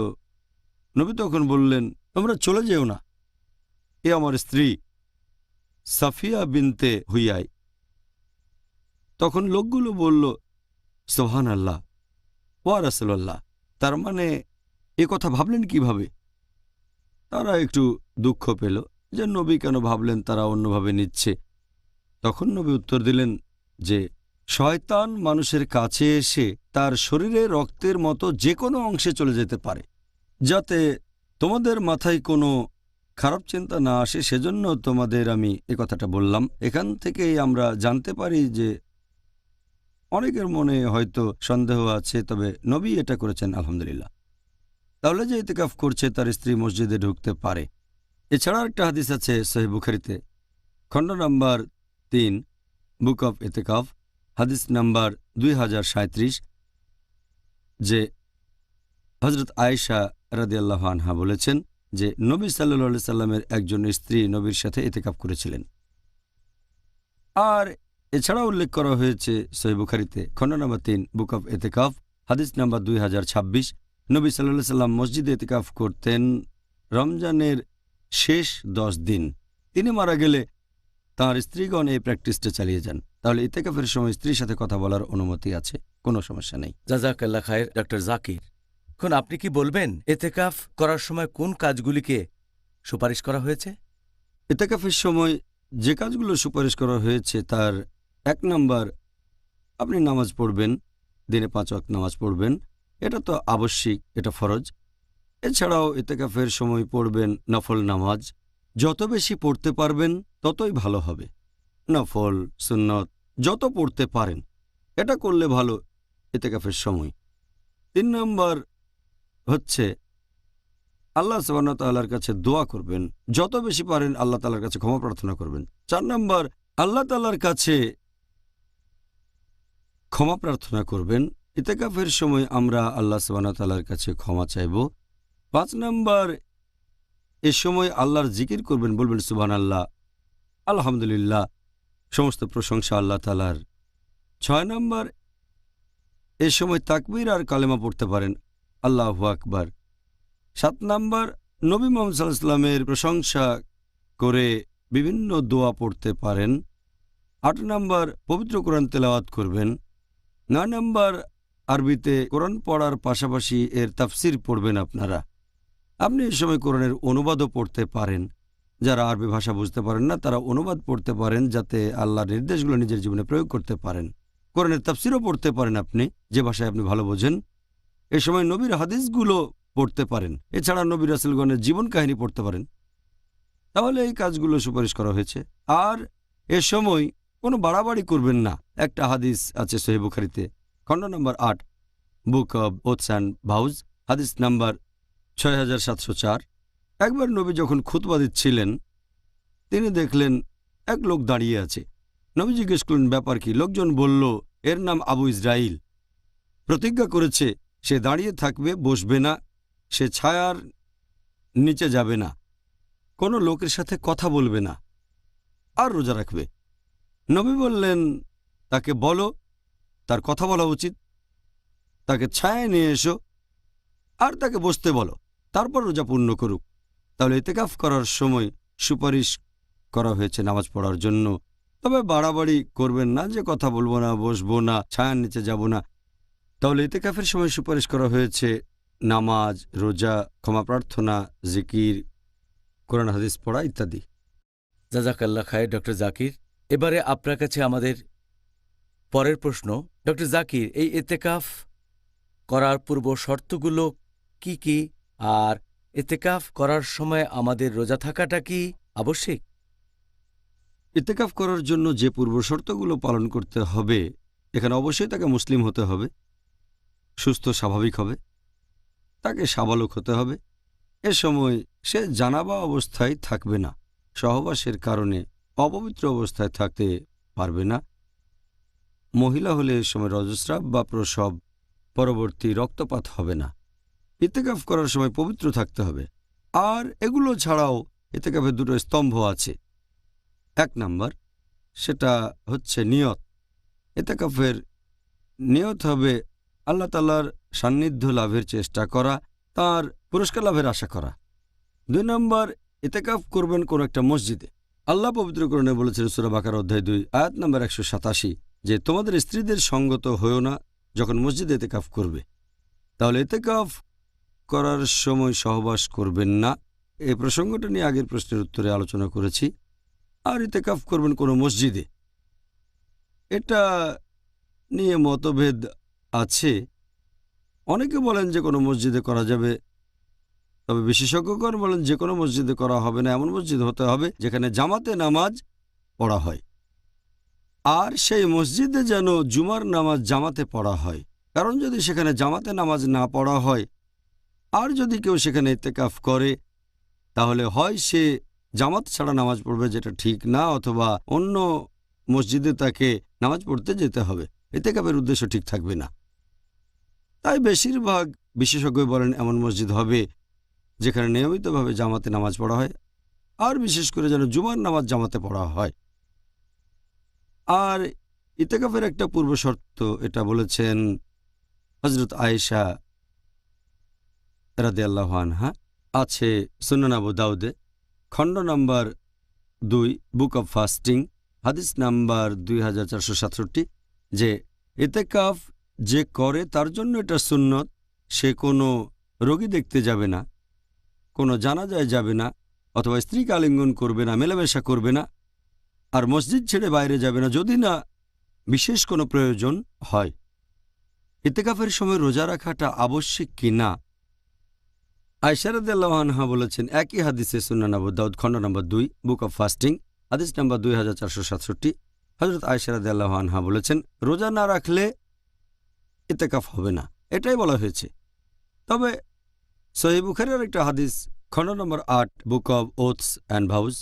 নবী তখন বললেন, তোমরা চলে যেও না, এ আমার স্ত্রী সাফিয়া বিনতে হুয়াই। তখন লোকগুলো বলল, সুবহানাল্লাহ ওয়া রাসূলুল্লাহ, তার মানে এ কথা ভাবলেন কিভাবে? তারা একটু দুঃখ পেল যে নবী কেন ভাবলেন তারা অন্যভাবে নিচ্ছে। তখন নবী উত্তর দিলেন যে শয়তান মানুষের কাছে এসে তার শরীরে রক্তের মতো যে কোনো অংশে চলে যেতে পারে, যাতে তোমাদের মাথায় কোনো খারাপ চিন্তা না আসে, সেজন্য তোমাদের আমি এ কথাটা বললাম। এখান থেকেই আমরা জানতে পারি যে অনেকের মনে হয়তো সন্দেহ আছে, তবে নবী এটা করেছেন আলহামদুলিল্লাহ। তাহলে যে ইতিকাফ করছে তার স্ত্রী মসজিদে ঢুকতে পারে। এছাড়া একটা হাদিস আছে সহিহ বুখারীতে, খণ্ড নাম্বার 3, বুক অফ ইতিকাফ, হাদিস নাম্বার 2037, যে হযরত আয়েশা রাদিয়াল্লাহু আনহা বলেছেন যে নবী সাল্লাল্লাহু আলাইহি সাল্লামের একজন স্ত্রী নবীর সাথে ইতিকাফ করেছিলেন। আর এছাড়া উল্লেখ করা হয়েছে সহিহ বুখারীতে, খণ্ড নাম্বার 3, বুক অফ ইতিকাফ, হাদিস নাম্বার 2026, নবী সাল্লাল্লাহু আলাইহি সাল্লাম মসজিদে ইতিকাফ করতেন রমজানের শেষ 10 দিন। তিনি মারা গেলে তাঁর স্ত্রীগণ এই প্র্যাকটিসটা চালিয়ে যান। তাহলে ইতিকাফের সময় স্ত্রীর সাথে কথা বলার অনুমতি আছে, কোনো সমস্যা নেই। জাযাকাল্লাহ খায়ের ডক্টর জাকির। এখন আপনি কি বলবেন এতেকাফ করার সময় কোন কাজগুলিকে সুপারিশ করা হয়েছে? ইতিকাফের সময় যে কাজগুলো সুপারিশ করা হয়েছে তার 1 নাম্বার, আপনি নামাজ পড়বেন, দিনে 5 ওয়াক্ত নামাজ পড়বেন, এটা তো আবশ্যিক, এটা ফরজ। এছাড়াও ইতিকাফের সময় পড়বেন নফল নামাজ, যত বেশি পড়তে পারবেন ততই ভালো হবে। নফল সুন্নত যত পড়তে পারেন এটা করলে ভালো ইতিকাফের সময়। 3 নাম্বার হচ্ছে আল্লাহ সুবহানাহু ওয়া তাআলার কাছে দোয়া করবেন, যত বেশি পারেন আল্লাহ তাআলার কাছে ক্ষমা প্রার্থনা করবেন। 4 নাম্বার আল্লাহ তাআলার কাছে ক্ষমা প্রার্থনা করবেন। ইতিকাফের সময় আমরা আল্লাহ সুবহানাহু ওয়া তাআলার কাছে ক্ষমা চাইব। 5 নাম্বার এ সময় আল্লাহর জিকির করবেন, বলবেন সুবহানাল্লাহ, আলহামদুলিল্লাহ, সমস্ত প্রশংসা আল্লাহ তাআলার। 6 নাম্বার এ সময় তাকবীর আর কালেমা পড়তে পারেন, আল্লাহু আকবার। 7 নাম্বার নবী মুহাম্মদ সাল্লাল্লাহু আলাইহি ওয়াসাল্লামের প্রশংসা করে বিভিন্ন দোয়া পড়তে পারেন। 8 নাম্বার পবিত্র কোরআন তেলাওয়াত করবেন। 9 নাম্বার আরবিতে কোরআন পড়ার পাশাপাশি এর তাফসির পড়বেন আপনারা। আপনি এই সময় কোরআনের অনুবাদও পড়তে পারেন। যারা আরবি ভাষা বুঝতে পারেন না তারা অনুবাদ পড়তে পারেন, যাতে আল্লাহর নির্দেশগুলো নিজের জীবনে প্রয়োগ করতে পারেন। কোরআনের তাফসিরও পড়তে পারেন আপনি, যে ভাষায় আপনি ভালো বোঝেন। এ সময় নবীর হাদিসগুলো পড়তে পারেন। এছাড়া নবী রাসূলগণের জীবন কাহিনী পড়তে পারেন। তাহলে এই কাজগুলো সুপারিশ করা হয়েছে। আর এ সময় কোনো বাড়াবাড়ি করবেন না। একটা হাদিস আছে সহিহ বুখারীতে, খণ্ড number 8, book of oaths and vows, হাদিস নাম্বার 6704। একবার নবী যখন খুতবা দিচ্ছিলেন তিনি দেখলেন এক লোক দাঁড়িয়ে আছে। নবী জিজ্ঞেস করলেন, ব্যাপার কি? লোকজন বলল, এর নাম আবু ইসরাইল, প্রতিজ্ঞা করেছে সে দাঁড়িয়ে থাকবে, বসবে না, সে ছায়ার নিচে যাবে না, কোনো লোকের সাথে কথা বলবে না, আর রোজা রাখবে। নবী বললেন, তাকে বলো তার কথা বলা উচিত, তাকে ছায়ায় নিয়ে এসো আর তাকে বসতে বলো, তারপর রোজা পূর্ণ করুক। তাহলে ইতিকাফ করার সময় সুপারিশ করা হয়েছে নামাজ পড়ার জন্য। তবে বাড়াবাড়ি করবেন না, যে কথা বলবো না, বসবো না, ছায়ার নিচে যাব না। তাহলে ইতিকাফের সময় সুপারিশ করা হয়েছে নামাজ, রোজা, ক্ষমা প্রার্থনা, জিকির, কোরআন হাদিস পড়া ইত্যাদি। জাজাকাল্লাহ খায়ের ডক্টর জাকির। এবারে আপনার কাছে আমাদের পরের প্রশ্ন। ডক্টর জাকির, এই এতেকাফ করার পূর্ব শর্তগুলো কি কি, আর এতেকাফ করার সময় আমাদের রোজা থাকাটা কি আবশ্যিক? ইতেকাফ করার জন্য যে পূর্বশর্তগুলো পালন করতে হবে, এখানে অবশ্যই তাকে মুসলিম হতে হবে, সুস্থ স্বাভাবিক হবে, তাকে সাবালক হতে হবে। এ সময় সে জানাবা অবস্থায় থাকবে না, সহবাসের কারণে অপবিত্র অবস্থায় থাকতে পারবে না। মহিলা হলে এ সময় রজস্রাব বা প্রসব পরবর্তী রক্তপাত হবে না। ইতেকাফ করার সময় পবিত্র থাকতে হবে। আর এগুলো ছাড়াও ইতেকাফের দুটো স্তম্ভ আছে। 1 নাম্বার, সেটা হচ্ছে নিয়ত। ইতেকাফের নিয়ত হবে আল্লাহ তাআলার সান্নিধ্য লাভের চেষ্টা করা, তার পুরস্কার লাভের আশা করা। 2 নম্বর, ইতেকাফ করবেন কোন একটা মসজিদে। আল্লাহ পবিত্র কোরআনে বলেছেন সূরা বাকারা অধ্যায় 2 আয়াত নম্বর 187 যে তোমাদের স্ত্রীদের সঙ্গত হয়েও না যখন মসজিদে ইতেকাফ করবে। তাহলে ইতেকাফ করার সময় সহবাস করবেন না। এই প্রসঙ্গটা নিয়ে আগের প্রশ্নের উত্তরে আলোচনা করেছি। আর ইতেকাফ করবেন কোনো মসজিদে, এটা নিয়ে মতভেদ আছে। অনেকে বলেন যে কোনো মসজিদে করা যাবে, তবে বিশেষজ্ঞগণ বলেন যে কোনো মসজিদে করা হবে না, এমন মসজিদ হতে হবে যেখানে জামাতে নামাজ পড়া হয়। আর সেই মসজিদে যেন জুমার নামাজ জামাতে পড়া হয়, কারণ যদি সেখানে জামাতে নামাজ না পড়া হয় আর যদি কেউ সেখানে ইতেকাফ করে, তাহলে হয় সে জামাত ছাড়া নামাজ পড়বে, যেটা ঠিক না, অথবা অন্য মসজিদে তাকে নামাজ পড়তে যেতে হবে। ইতেকাফের উদ্দেশ্য ঠিক থাকবে না। তাই বেশিরভাগ বিশেষজ্ঞ বলেন এমন মসজিদ হবে যেখানে নিয়মিতভাবে জামাতে নামাজ পড়া হয়, আর বিশেষ করে যেন জুমার নামাজ জামাতে পড়া হয়। আর ইতেকাফের একটা পূর্ব শর্ত, এটা বলেছেন হযরত আয়েশা রাদিয়াল্লাহু আনহা, আছে সুনান আবু দাউদে, খণ্ড নাম্বার 2 বুক অব ফাস্টিং, হাদিস নাম্বার 2467, যে ইতেকাফ যে করে তার জন্য এটা সুন্নত। সে কোনো রোগী দেখতে যাবে না, কোনো জানাজায় যাবে না, অথবা স্ত্রীকে আলিঙ্গন করবে না, মেলামেশা করবে না, আর মসজিদ ছেড়ে বাইরে যাবে না যদি না বিশেষ কোনো প্রয়োজন হয়। ইতেকাফের সময় রোজা রাখাটা আবশ্যিক কি না, আয়েশা রাদিয়াল্লাহু আনহা বলেছেন একই হাদিসে সুনান আবু দাউদ খণ্ড নম্বর 2 বুক অব ফাস্টিং হাদিস নম্বর 2467, হযরত আয়েশা রাদিয়াল্লাহু আনহা বলেছেন রোজা না রাখলে ইতেকাফ হবে না, এটাই বলা হয়েছে। তবে সহিহ বুখারীর একটা হাদিস খণ্ড নম্বর 8 book of oaths and vows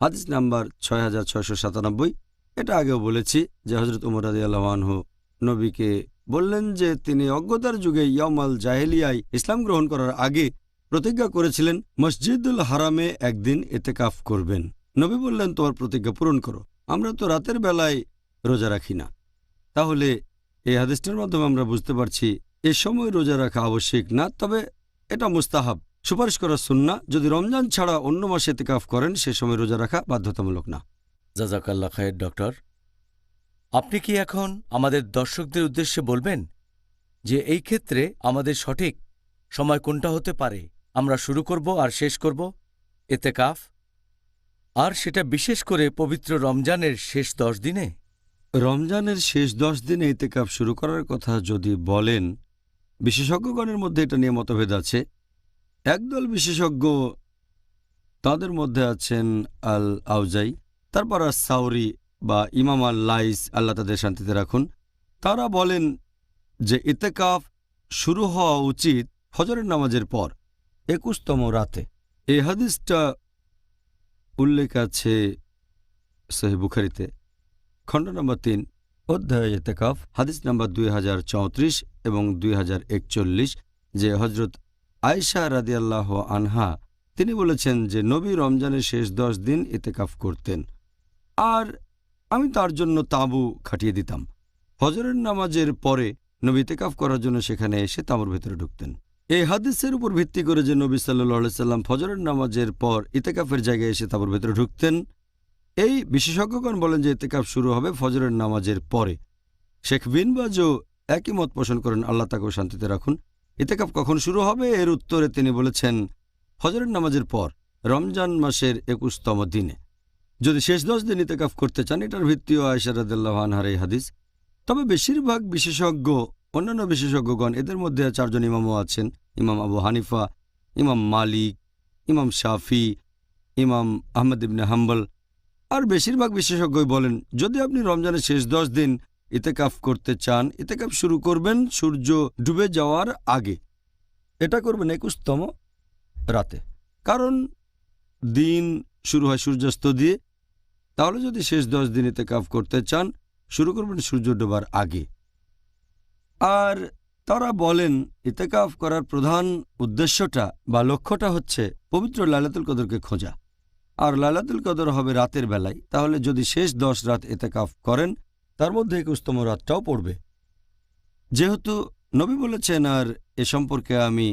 হাদিস নাম্বার 6697, এটা আগেও বলেছি যে হযরত উমর রাদিয়াল্লাহু আনহু নবীকে বললেন যে তিনি অজ্ঞতার যুগে ইয়ামাল জাহেলিয়ায় ইসলাম গ্রহণ করার আগে প্রতিজ্ঞা করেছিলেন মসজিদুল হারামে একদিন ইতেকাফ করবেন। নবী বললেন তোমার প্রতিজ্ঞা পূরণ করো, আমরা তো রাতের বেলায় রোজা রাখি না। তাহলে এই হাদিসটার মাধ্যমে আমরা বুঝতে পারছি এ সময় রোজা রাখা আবশ্যিক না, তবে এটা মুস্তাহাব, সুপারিশ করা সুন্নাহ। যদি রমজান ছাড়া অন্য মাসে ইতেকাফ করেন সে সময় রোজা রাখা বাধ্যতামূলক না। জাজাকাল্লাহ খায়ের ডক্টর, আপনি কি এখন আমাদের দর্শকদের উদ্দেশ্যে বলবেন যে এই ক্ষেত্রে আমাদের সঠিক সময় কোনটা হতে পারে? আমরা শুরু করব আর শেষ করব ইতেকাফ, আর সেটা বিশেষ করে পবিত্র রমজানের শেষ 10 দিনে। রমজানের শেষ 10 দিনে ইতেকাফ শুরু করার কথা যদি বলেন, বিশেষজ্ঞগণের মধ্যে এটা নিয়ে মতভেদ আছে। একদল বিশেষজ্ঞ, তাদের মধ্যে আছেন আল আউজাই, তারপর সাউরি বা ইমাম আল লাইস, আল্লাহ তাদের শান্তিতে রাখুন, তারা বলেন যে ইতেকাফ শুরু হওয়া উচিত ফজরের নামাজের পর 21তম রাতে। এই হাদিসটা উল্লেখ আছে সহিহ বুখারীতে খণ্ড নম্বর 3 অধ্যায় ইতেকাফ হাদিস নাম্বার 2034 এবং 2041, যে হযরত আয়েশা রাদিয়াল্লাহু আনহা তিনি বলেছেন যে নবী রমজানের শেষ 10 দিন ইতেকাফ করতেন, আর আমি তার জন্য তাঁবু খাটিয়ে দিতাম। ফজরের নামাজের পরে নবী ইতেকাফ করার জন্য সেখানে এসে তাঁবুর ভেতরে ঢুকতেন। এই হাদিসের উপর ভিত্তি করে যে নবী সাল্লাল্লাহু আলাইহি সাল্লাম ফজরের নামাজের পর ইতেকাফের জায়গায় এসে তাঁবুর ভেতরে ঢুকতেন, এই বিশেষজ্ঞগণ বলেন যে ইতেকাফ শুরু হবে ফজরের নামাজের পরে। শেখ বিন বাজও একই মত পোষণ করেন, আল্লাহ তাকেও শান্তিতে রাখুন। ইতেকাফ কখন শুরু হবে এর উত্তরে তিনি বলেছেন ফজরের নামাজের পর রমজান মাসের 21তম দিনে। যদি শেষ 10 দিন ইতেকাফ করতে চান, এটার ভিত্তিও আয়েশা রাদিয়াল্লাহু আনহার এই হাদিস। তবে বেশিরভাগ বিশেষজ্ঞ, অন্যান্য বিশেষজ্ঞগণ, এদের মধ্যে 4 জন ইমামও আছেন, ইমাম আবু হানিফা, ইমাম মালিক, ইমাম শাফি, ইমাম আহমদ ইবনে হাম্বল, আর বেশিরভাগ বিশেষজ্ঞই বলেন যদি আপনি রমজানের শেষ 10 দিন ইতেকাফ করতে চান, ইতেকাফ শুরু করবেন সূর্য ডুবে যাওয়ার আগে। এটা করবেন 21তম রাতে, কারণ দিন শুরু হয় সূর্যাস্ত দিয়ে। তাহলে যদি শেষ 10 দিন ইতেকাফ করতে চান, শুরু করবেন সূর্য ডোবার আগে। আর তারা বলেন ইতেকাফ করার প্রধান উদ্দেশ্যটা বা লক্ষ্যটা হচ্ছে পবিত্র লাইলাতুল কদরকে খোঁজা। আর লাইলাতুল কদর হবে রাতের বেলায়। তাহলে যদি শেষ 10 রাত ইতেকাফ করেন, তার মধ্যে 21তম রাতটাও পড়বে। যেহেতু নবী বলেছেন, আর এ সম্পর্কে আমি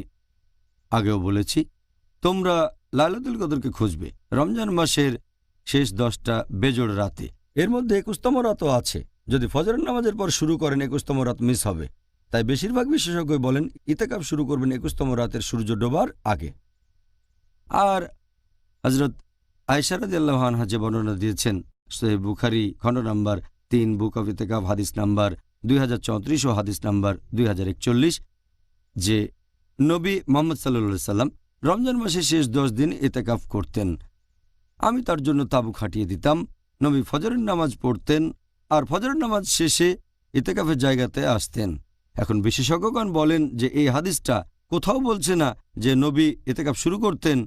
আগেও বলেছি, তোমরা লাইলাতুল কদরকে খুঁজবে রমজান মাসের শেষ 10টা বেজোড় রাতে। এর মধ্যে 21তম রাতও আছে। যদি ফজরের নামাজের পর শুরু করেন, 21তম রাত মিস হবে। তাই বেশিরভাগ বিশেষজ্ঞ বলেন ইতেকাফ শুরু করবেন 21তম রাতের সূর্য ডোবার আগে। আর হযরত আয়েশা রাদিয়াল্লাহু আনহা যে বর্ণনা দিয়েছেন সহিহ বুখারী খণ্ড নাম্বার 3 বুক অফ ইতেকাফ হাদিস নাম্বার 2034 ও হাদিস নাম্বার 2041, যে নবী মুহাম্মদ সাল্লাল্লাহু আলাইহি সাল্লাম রমজান মাসে শেষ 10 দিন ইতেকাফ করতেন। আমি তার জন্য তাঁবু খাটিয়ে দিতাম। নবী ফজরের নামাজ পড়তেন আর ফজরের নামাজ শেষে ইতেকাফের জায়গাতে আসতেন। এখন বিশেষজ্ঞগণ বলেন যে এই হাদিসটা কোথাও বলছে না যে নবী ইতেকাফ শুরু করতেন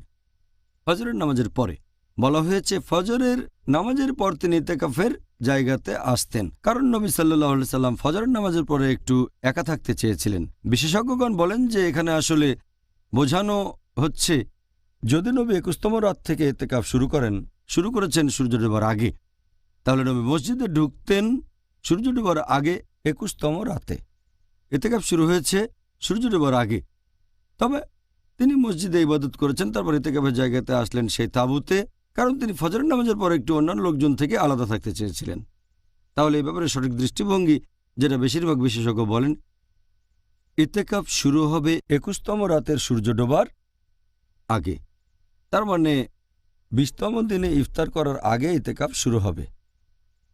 ফজরের নামাজের পরে। বলা হয়েছে ফজরের নামাজের পর তিনি ইতেকাফের জায়গাতে আসতেন, কারণ নবী সাল্লাল্লাহু আলাইহি সাল্লাম ফজরের নামাজের পরে একটু একা থাকতে চেয়েছিলেন। বিশেষজ্ঞগণ বলেন যে এখানে আসলে বোঝানো হচ্ছে যদি নবী 21তম রাত থেকে ইতেকাফ শুরু করেছেন সূর্য ডোবার আগে, তাহলে নবী মসজিদে ঢুকতেন সূর্য ডোবার আগে 21তম রাতে। ইতেকাফ শুরু হয়েছে সূর্য ডোবার আগে, তবে তিনি মসজিদে ইবাদত করেছেন, তারপর ইতেকাফের জায়গাতে আসলেন সেই তাঁবুতে, কারণ তিনি ফজরের নামাজের পর একটু অন্যান্য লোকজন থেকে আলাদা থাকতে চেয়েছিলেন। তাহলে এই ব্যাপারে সঠিক দৃষ্টিভঙ্গি, যেটা বেশিরভাগ বিশেষজ্ঞ বলেন, ইতেকাফ শুরু হবে 21তম রাতের সূর্য ডোবার আগে। তার মানে 20তম দিনে ইফতার করার আগে ইতেকাফ শুরু হবে।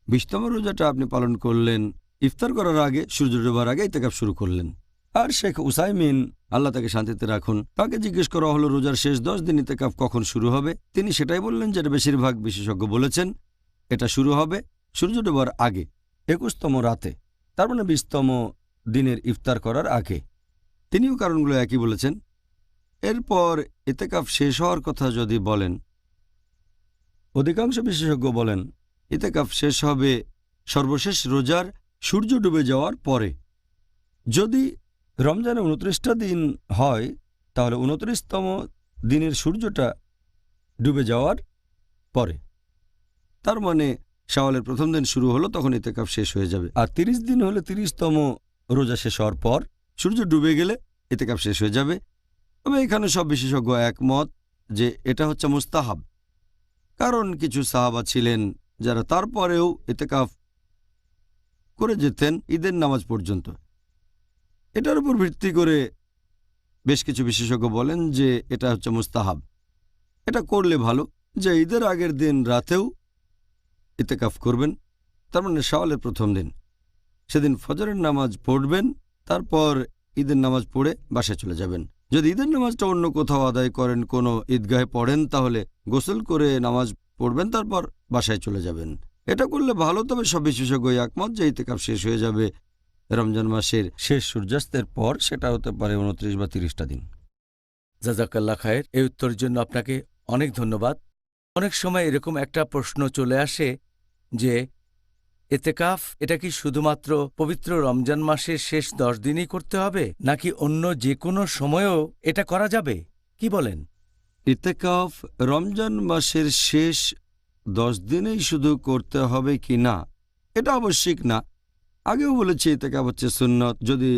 20তম রোজাটা আপনি পালন করলেন ইফতার করার আগে, সূর্য ডোবার আগে ইতেকাফ শুরু করলেন। আর শেখ উসাইমিন, আল্লাহ তাকে শান্তিতে রাখুন, তাকে জিজ্ঞেস করা হলো রোজার শেষ 10 দিন ইতেকাফ কখন শুরু হবে। তিনি সেটাই বললেন যেটা বেশিরভাগ বিশেষজ্ঞ বলেছেন, এটা শুরু হবে সূর্য ডোবার আগে 21তম রাতে, তার মানে 20তম দিনের ইফতার করার আগে। তিনিও কারণগুলো একই বলেছেন। এরপর ইতেকাফ শেষ হওয়ার কথা যদি বলেন, অধিকাংশ বিশেষজ্ঞ বলেন ইতেকাফ শেষ হবে সর্বশেষ রোজার সূর্য ডুবে যাওয়ার পরে। যদি রমজানে 29টা দিন হয়, তাহলে 29তম দিনের সূর্যটা ডুবে যাওয়ার পরে, তার মানে শাওয়ালের প্রথম দিন শুরু হলো, তখন ইতেকাফ শেষ হয়ে যাবে। আর 30 দিন হলে 30তম রোজা শেষ হওয়ার পর সূর্য ডুবে গেলে ইতেকাফ শেষ হয়ে যাবে। তবে এখানে সব বিশেষজ্ঞ একমত যে এটা হচ্ছে মুস্তাহাব, কারণ কিছু সাহাবা ছিলেন যারা তারপরেও ইতেকাফ করে যেতেন ঈদের নামাজ পর্যন্ত। এটার উপর ভিত্তি করে বেশ কিছু বিশেষজ্ঞ বলেন যে এটা হচ্ছে মুস্তাহাব, এটা করলে ভালো, যে ঈদের আগের দিন রাতেও ইতেকাফ করবেন, তার মানে শাওয়ালের প্রথম দিন, সেদিন ফজরের নামাজ পড়বেন, তারপর ঈদের নামাজ পড়ে বাসায় চলে যাবেন। যদি ঈদের নামাজটা অন্য কোথাও আদায় করেন, কোনো ঈদগাহে পড়েন, তাহলে গোসল করে নামাজ পড়বেন, তারপর বাসায় চলে যাবেন। এটা করলে ভালো। তবে সব বিশেষজ্ঞই একমত যে ইতেকাফ শেষ হয়ে যাবে রমজান মাসের শেষ সূর্যাস্তের পর, সেটা হতে পারে 29 বা 30টা দিন। জাযাকাল্লাহ খায়ের। এই উত্তরের জন্য আপনাকে অনেক ধন্যবাদ। অনেক সময় এরকম একটা প্রশ্ন চলে আসে যে ইতেকাফ এটা কি শুধুমাত্র পবিত্র রমজান মাসের শেষ 10 দিনই করতে হবে, নাকি অন্য যে কোনো সময়েও এটা করা যাবে? কি বলেন? ইতেকাফ রমজান মাসের শেষ 10 দিনেই শুধু করতে হবে কি না, এটা আবশ্যিক না। আগেও বলেছি ইতেকাফ হচ্ছে সুন্নত, যদি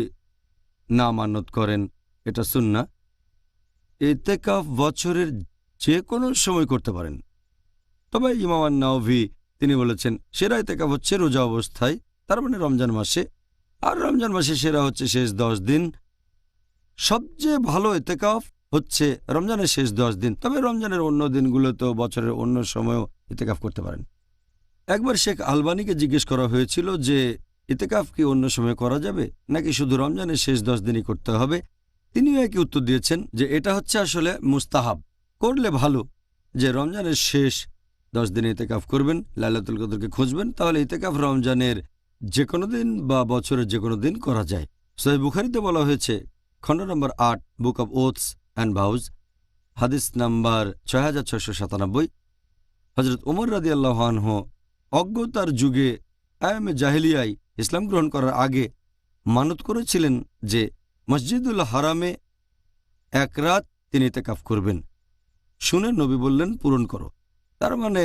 না মানত করেন এটা সুন্নাহ। ইতেকাফ বছরের যে কোনো সময় করতে পারেন। তবে ইমাম আন-নাওয়ী তিনি বলেছেন সেরা ইতেকাফ হচ্ছে রোজা অবস্থায়, তার মানে রমজান মাসে। আর রমজান মাসে সেরা হচ্ছে শেষ 10 দিন। সবচেয়ে ভালো ইতেকাফ হচ্ছে রমজানের শেষ 10 দিন, তবে রমজানের অন্য দিনগুলোতেও বছরের অন্য সময়েও ইতেকাফ করতে পারেন। একবার শেখ আলবানিকে জিজ্ঞেস করা হয়েছিল যে ইতেকাফ কি অন্য সময় করা যাবে নাকি শুধু রমজানের শেষ 10 দিনই করতে হবে। তিনিও একই উত্তর দিয়েছেন যে এটা হচ্ছে আসলে মুস্তাহাব, করলে ভালো, যে রমজানের শেষ 10 দিনে ইতেকাফ করবেন, লাইলাতুল কদরকে খুঁজবেন, তাহলে ইতেকাফ রমজানের যে কোনো দিন বা বছরের যে কোনো দিন করা যায়। সহিহ বুখারীতে বলা হয়েছে, খণ্ড নম্বর 8, book of oaths and vows, হাদিস নাম্বার 6697, হজরত উমর রাদিয়াল্লাহু আনহু অজ্ঞতার যুগে আয়ামে জাহেলিয়ায় ইসলাম গ্রহণ করার আগে মানত করেছিলেন যে মসজিদুল হারামে 1 রাত তিনি ইতেকাফ করবেন। শুনে নবী বললেন, পূরণ করো। তার মানে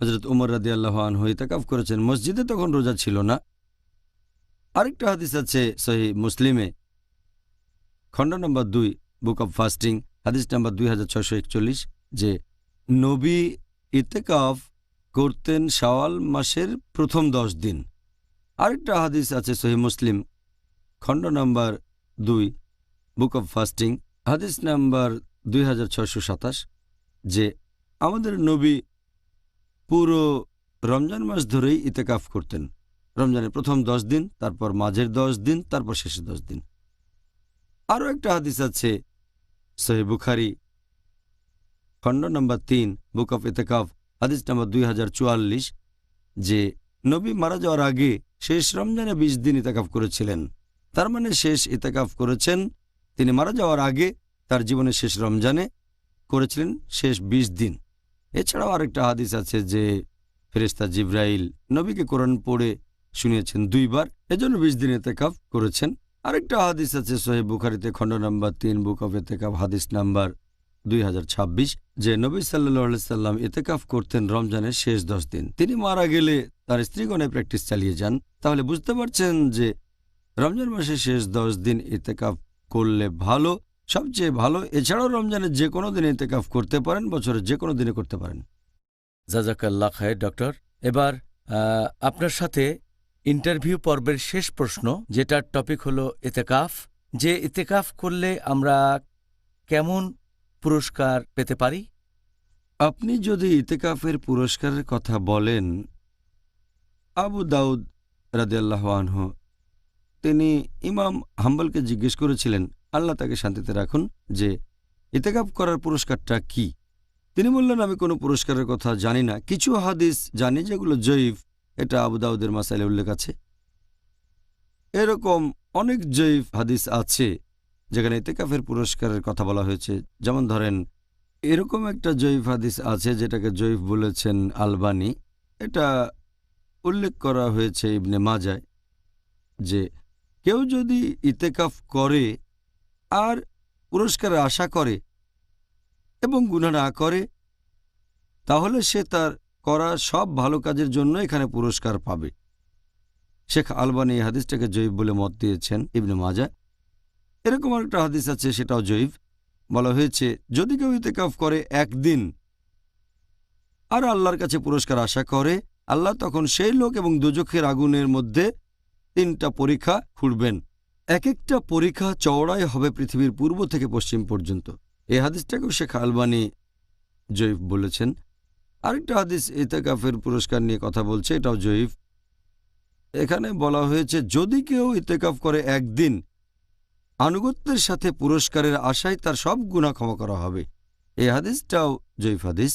হজরত উমর রাদিয়াল্লাহু আনহু ইতেকাফ করেছেন। মসজিদে তখন রোজা ছিল না। আরেকটা হাদিস আছে সহিহ মুসলিমে, খণ্ড নম্বর 2, বুক অব ফাস্টিং, হাদিস নাম্বার 2641, যে নবী ইতেকাফ করতেন শাওয়াল মাসের প্রথম 10 দিন। আরেকটা হাদিস আছে সহিহ মুসলিম, খণ্ড নম্বর 2, বুক অব ফাস্টিং, হাদিস নাম্বার 2627, যে আমাদের নবী পুরো রমজান মাস ধরেই ইতেকাফ করতেন। রমজানের প্রথম 10 দিন, তারপর মাঝের 10 দিন, তারপর শেষের 10 দিন। আরও একটা হাদিস আছে সহিহ বুখারী, খণ্ড নম্বর 3, বুক অফ ইতেকাফ, হাদিস নাম্বার 2044, যে নবী মারা যাওয়ার আগে শেষ রমজানে 20 দিন ইতেকাফ করেছিলেন। তার মানে শেষ ইতেকাফ করেছেন তিনি মারা যাওয়ার আগে, তার জীবনের শেষ রমজানে করেছিলেন শেষ 20 দিন। এছাড়াও আরেকটা হাদিস আছে যে ফেরেশতা জিবরাইল নবীকে কোরআন পড়ে শুনিয়েছেন 2 বার, এজন্য 20 দিন ইতেকাফ করেছেন। আরেকটা হাদিস আছে সহিহ বুখারীতে, খণ্ড নম্বর 3, বুক অফ ইতেকাফ, হাদিস নাম্বার 2026, যে নবী সাল্লাল্লাহু আলাইহি সাল্লাম ইতেকাফ করতেন রমজানের শেষ 10 দিন। তিনি মারা গেলে তার স্ত্রীগণে প্র্যাকটিস চালিয়ে যান। তাহলে বুঝতে পারছেন যে রমজান মাসের শেষ 10 দিন ইতেকাফ করলে ভালো, সবচেয়ে ভালো। এছাড়াও রমজানের যে কোনো দিনে ইতেকাফ করতে পারেন, বছরের যে কোনো দিনে করতে পারেন। জাজাকাল্লাহ খায়ের ডক্টর। এবার আপনার সাথে ইন্টারভিউ পর্বের শেষ প্রশ্ন, যেটার টপিক হলো ইতেকাফ। যে ইতেকাফ করলে আমরা কেমন পুরস্কার পেতে পারি? আপনি যদি ইতেকাফের পুরস্কারের কথা বলেন, আবু দাউদ রাদিয়াল্লাহু আনহু তিনি ইমাম হাম্বলকে জিজ্ঞেস করেছিলেন, আল্লাহ তাকে শান্তিতে রাখুন, যে ইতেকাফ করার পুরস্কারটা কি। তিনি বললেন, আমি কোনো পুরস্কারের কথা জানি না, কিছু হাদিস জানি যেগুলো জয়ীফ। এটা আবু দাউদের মাসাইলে উল্লেখ আছে। এরকম অনেক জয়ীফ হাদিস আছে যেখানে ইতেকাফের পুরস্কারের কথা বলা হয়েছে। যেমন ধরেন, এরকম একটা জয়ীফ হাদিস আছে যেটাকে জয়ীফ বলেছেন আলবানী। এটা উল্লেখ করা হয়েছে ইবনে মাজায়, যে কেউ যদি ইতেকাফ করে আর পুরস্কারের আশা করে এবং গুনাহ না করে, তাহলে সে তার করা সব ভালো কাজের জন্য এখানে পুরস্কার পাবে। শেখ আলবানী এই হাদিসটাকে জয়ীফ বলে মত দিয়েছেন ইবনে মাজাহ। এরকম একটা হাদিস আছে, সেটাও জয়ীফ। বলা হয়েছে, যদি কেউ ইতেকাফ করে 1 দিন আর আল্লাহর কাছে পুরস্কার আশা করে, আল্লাহ তখন সেই লোক এবং দোজখের আগুনের মধ্যে 3টা পরীক্ষা ছুড়বেন। এক একটা পরীক্ষা চওড়াই হবে পৃথিবীর পূর্ব থেকে পশ্চিম পর্যন্ত। এই হাদিসটাকেও শেখ আলবানী জয়ীফ বলেছেন। আরেকটা হাদিস ইতেকাফের পুরস্কার নিয়ে কথা বলছে, এটাও জয়ীফ। এখানে বলা হয়েছে, যদি কেউ ইতেকাফ করে 1 দিন, আনুগত্যের সাথে পুরস্কারের আশায় তার সব গুনাহ ক্ষমা করা হবে। এই হাদিসটাও জয়ীফ হাদিস।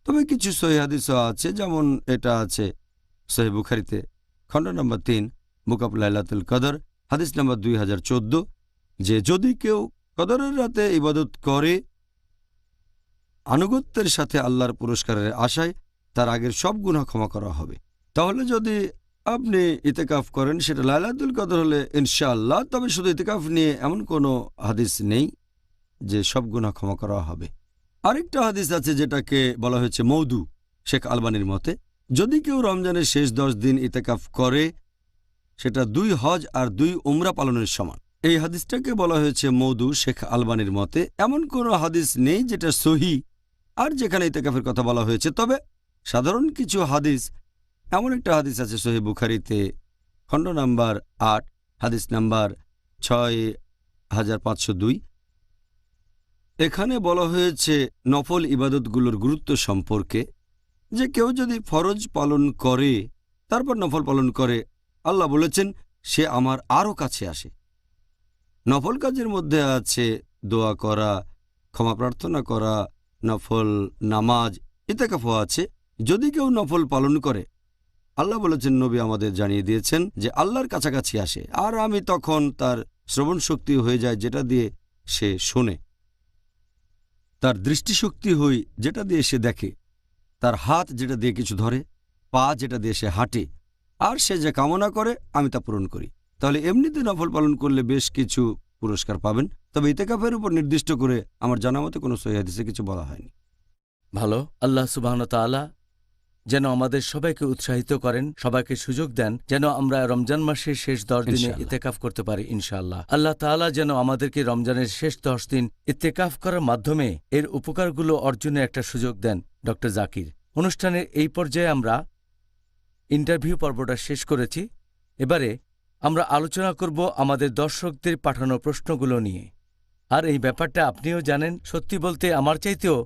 তবে কিছু সহিহ হাদিসও আছে, যেমন এটা আছে সহিহ বুখারীতে, খণ্ড নম্বর 3, বুক অব লাইলাতুল কদর, হাদিস নম্বর 2014, যে যদি কেউ কদরের রাতে ইবাদত করে আনুগত্যের সাথে আল্লাহর পুরস্কারের আশায়, তার আগের সব গুনাহ ক্ষমা করা হবে। তাহলে যদি আপনি ইতেকাফ করেন, সেটা লাইলাতুল কদর হলে ইনশাআল্লাহ। তবে শুধু ইতেকাফ নিয়ে এমন কোনো হাদিস নেই যে সব গুনাহ ক্ষমা করা হবে। আরেকটা হাদিস আছে যেটাকে বলা হয়েছে মওদু, শেখ আলবানীর মতে, যদি কেউ রমজানের শেষ 10 দিন ইতেকাফ করে, সেটা 2 হজ আর 2 উমরা পালনের সমান। এই হাদিসটাকে বলা হয়েছে মওদু শেখ আলবানীর মতে। এমন কোনো হাদিস নেই যেটা সহিহ আর যেখানে ইতেকাফের কথা বলা হয়েছে। তবে সাধারণ কিছু হাদিস, এমন একটা হাদিস আছে সহিহ বুখারীতে, খণ্ড নাম্বার 8, হাদিস নাম্বার 6502, এখানে বলা হয়েছে নফল ইবাদতগুলোর গুরুত্ব সম্পর্কে, যে কেউ যদি ফরজ পালন করে তারপর নফল পালন করে, আল্লাহ বলেছেন সে আমার আরও কাছে আসে। নফল কাজের মধ্যে আছে দোয়া করা, ক্ষমা প্রার্থনা করা, নফল নামাজ, ইতিকাফও আছে। যদি কেউ নফল পালন করে, আল্লাহ বলেছেন, নবী আমাদের জানিয়ে দিয়েছেন যে আল্লাহর কাছাকাছি আসে, আর আমি তখন তার শ্রবণ শক্তি হয়ে যায় যেটা দিয়ে সে শোনে, তার দৃষ্টিশক্তি হই যেটা দিয়ে সে দেখে, তার হাত যেটা দিয়ে কিছু ধরে, পা যেটা দিয়ে সে হাঁটে, আর সে যে কামনা করে আমি তা পূরণ করি। তাহলে এমনিতে নফল পালন করলে বেশ কিছু পুরস্কার পাবেন, তবে ইতিকাফের উপর নির্দিষ্ট করে আমার জানা মতে কোনো সহিহ হাদিসে কিছু বলা হয়নি। ভালো। আল্লাহ সুবহানাহু ওয়া তাআলা যেন আমাদের সবাইকে উৎসাহিত করেন, সবাইকে সুযোগ দেন যেন আমরা রমজান মাসের শেষ 10 দিনে ইনশাআল্লাহ। ইতেকাফ করতে পারি ইনশাআল্লাহ। আল্লাহ তাআলা যেন আমাদেরকে রমজানের শেষ 10 দিন ইতেকাফ করার মাধ্যমে এর উপকারগুলো অর্জনের একটা সুযোগ দেন। ডক্টর জাকির, অনুষ্ঠানের এই পর্যায়ে আমরা ইন্টারভিউ পর্বটা শেষ করেছি। এবারে আমরা আলোচনা করব আমাদের দর্শকদের পাঠানো প্রশ্নগুলো নিয়ে। আর এই ব্যাপারটা আপনিও জানেন, সত্যি বলতে আমার চাইতেও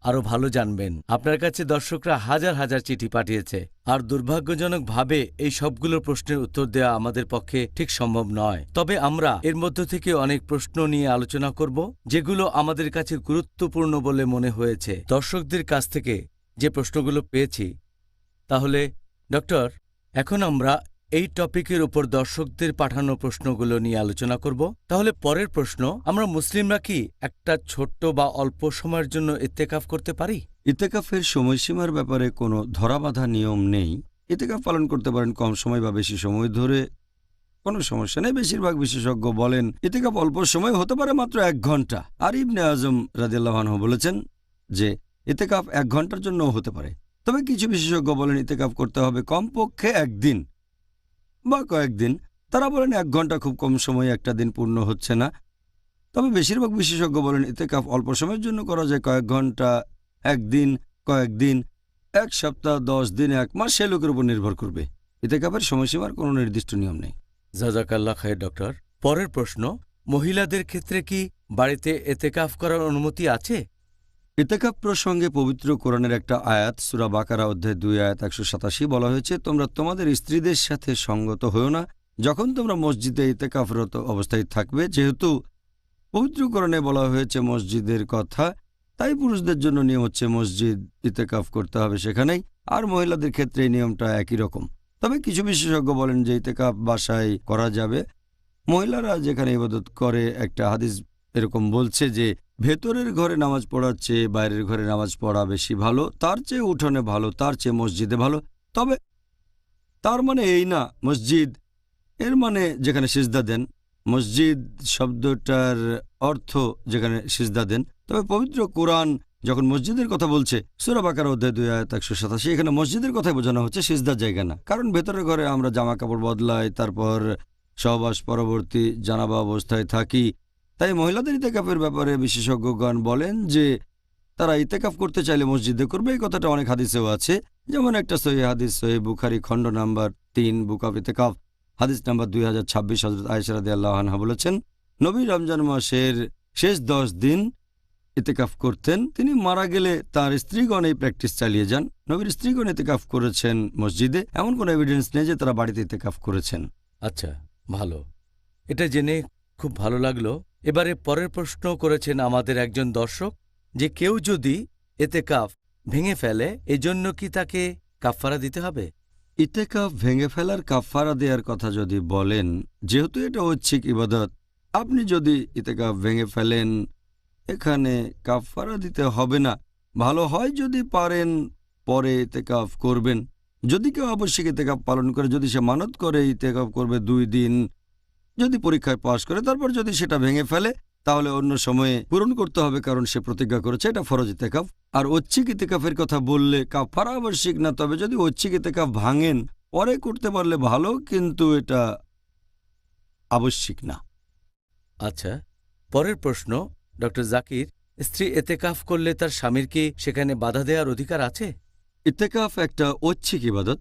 আরও ভালো জানবেন। আপনার কাছে দর্শকরা হাজার হাজার চিঠি পাঠিয়েছে, আর দুর্ভাগ্যজনকভাবে এই সবগুলো প্রশ্নের উত্তর দেওয়া আমাদের পক্ষে ঠিক সম্ভব নয়। তবে আমরা এর মধ্য থেকে অনেক প্রশ্ন নিয়ে আলোচনা করব যেগুলো আমাদের কাছে গুরুত্বপূর্ণ বলে মনে হয়েছে দর্শকদের কাছ থেকে যে প্রশ্নগুলো পেয়েছি। তাহলে ডক্টর, এখন আমরা এই টপিকের উপর দর্শকদের পাঠানো প্রশ্নগুলো নিয়ে আলোচনা করব। তাহলে পরের প্রশ্ন, আমরা মুসলিমরা কি একটা ছোট্ট বা অল্প সময়ের জন্য ইত্তেকাফ করতে পারি? ইতিকাফের সময়সীমার ব্যাপারে কোনো ধরাবাঁধা নিয়ম নেই। ইতিকাফ পালন করতে পারেন কম সময় বা বেশি সময় ধরে, কোনো সমস্যা নেই। বেশিরভাগ বিশেষজ্ঞ বলেন ইতিকাফ অল্প সময় হতে পারে, মাত্র 1 ঘন্টা। আর ইবনে আজম রাদিয়াল্লাহু আনহু বলেছেন যে ইতিকাফ 1 ঘন্টার জন্যও হতে পারে। তবে কিছু বিশেষজ্ঞ বলেন ইতিকাফ করতে হবে কমপক্ষে 1 দিন বা কয়েকদিন। তারা বলেন 1 ঘন্টা খুব কম সময়ে একটা দিন পূর্ণ হচ্ছে না। তবে বেশিরভাগ বিশেষজ্ঞ বলেন ইতিকাফ অল্প সময়ের জন্য করা যায়, কয়েক ঘন্টা, 1 দিন, কয়েকদিন, 1 সপ্তাহ, 10 দিন, 1 মাস, সে লোকের উপর নির্ভর করবে। ইতিকাফের সময়সীমার কোনো নির্দিষ্ট নিয়ম নেই। জাযাকাল্লাহ খায়ের ডক্টর। পরের প্রশ্ন, মহিলাদের ক্ষেত্রে কি বাড়িতে ইতেকাফ করার অনুমতি আছে? ইতিকাফ প্রসঙ্গে পবিত্র কোরআনের একটা আয়াত, সূরা বাকারা অধ্যায় 2 আয়াত 187 বলা হয়েছে, তোমরা তোমাদের স্ত্রীদের সাথে সঙ্গত হও না যখন তোমরা মসজিদে ইতিকাফরত অবস্থায় থাকবে। যেহেতু পবিত্র কোরআনে বলা হয়েছে মসজিদের কথা, তাই পুরুষদের জন্য নিয়ম হচ্ছে মসজিদ ইতিকাফ করতে হবে সেখানেই, আর মহিলাদের ক্ষেত্রে এই নিয়মটা একই রকম। তবে কিছু বিশেষজ্ঞ বলেন যে ইতিকাফ বাসায় করা যাবে। মহিলারা যেখানে ইবাদত করে, একটা হাদিস এরকম বলছে যে ভেতরের ঘরে নামাজ পড়ার চেয়ে বাইরের ঘরে নামাজ পড়া বেশি ভালো, তার চেয়ে উঠোনে ভালো, তার চেয়ে মসজিদে ভালো। তবে তার মানে এই না মসজিদ এর মানে যেখানে সিজদা দেন। মসজিদ শব্দটার অর্থ যেখানে সিজদা দেন। তবে পবিত্র কোরআন যখন মসজিদের কথা বলছে, সূরা বাকারা অধ্যায় 2 আয়াত 187, এখানে মসজিদের কথাই বোঝানো হচ্ছে, সিজদার জায়গা না। কারণ ভেতরের ঘরে আমরা জামা কাপড় বদলাই, তারপর সহবাস পরবর্তী জানাবা অবস্থায় থাকি। তাই মহিলাদের ইতিকাফের ব্যাপারে বিশেষজ্ঞগণ বলেন যে তারা ইতিকাফ করতে চাইলে মসজিদে করবে। এই কথাটা অনেক হাদিসেও আছে, যেমন একটা সহিহ হাদিস, সহিহ বুখারী খণ্ড নাম্বার 3, বুক অফ ইতিকাফ, হাদিস নাম্বার 2026, হযরত আয়েশা রাদিয়াল্লাহু আনহা বলেছেন, নবী রমজান মাসের শেষ 10 দিন ইতিকাফ করতেন। তিনি মারা গেলে তার স্ত্রীগণ এই প্র্যাকটিস চালিয়ে যান। নবীর স্ত্রীগণ ইতিকাফ করেছেন মসজিদে, এমন কোনো এভিডেন্স নেই যে তারা বাড়িতে ইতিকাফ করেছেন। আচ্ছা, ভালো, এটা জেনে খুব ভালো লাগলো। এবারে পরের প্রশ্ন করেছেন আমাদের একজন দর্শক যে কেউ যদি ইতিকাফ ভেঙে ফেলে, এজন্য কি তাকে কাফফারা দিতে হবে? ইতিকাফ ভেঙে ফেলার কাফারা দেওয়ার কথা যদি বলেন, যেহেতু এটা ঐচ্ছিক ইবাদত, আপনি যদি ইতিকাফ ভেঙে ফেলেন এখানে কাফারা দিতে হবে না। ভালো হয় যদি পারেন পরে ইতিকাফ করবেন। যদি কেউ আবশ্যিক ইতিকাফ পালন করে, যদি সে মানত করে ইতিকাফ করবে 2 দিন, যদি পরীক্ষায় পাশ করে, তারপর যদি সেটা ভেঙে ফেলে তাহলে অন্য সময়ে পূরণ করতে হবে, কারণ সে প্রতিজ্ঞা করেছে, এটা ফরজ ইতিকাফ। আর ঐচ্ছিক ইতিকাফের কথা বললে কাফারা আবশ্যিক না, তবে যদি ঐচ্ছিক ইতিকাফ ভাঙেন পরে করতে পারলে ভালো, কিন্তু এটা আবশ্যিক না। আচ্ছা, পরের প্রশ্ন, ডক্টর জাকির, স্ত্রী ইতিকাফ করলে তার স্বামীর কি সেখানে বাধা দেওয়ার অধিকার আছে? ইতিকাফ একটা ঐচ্ছিক ইবাদত,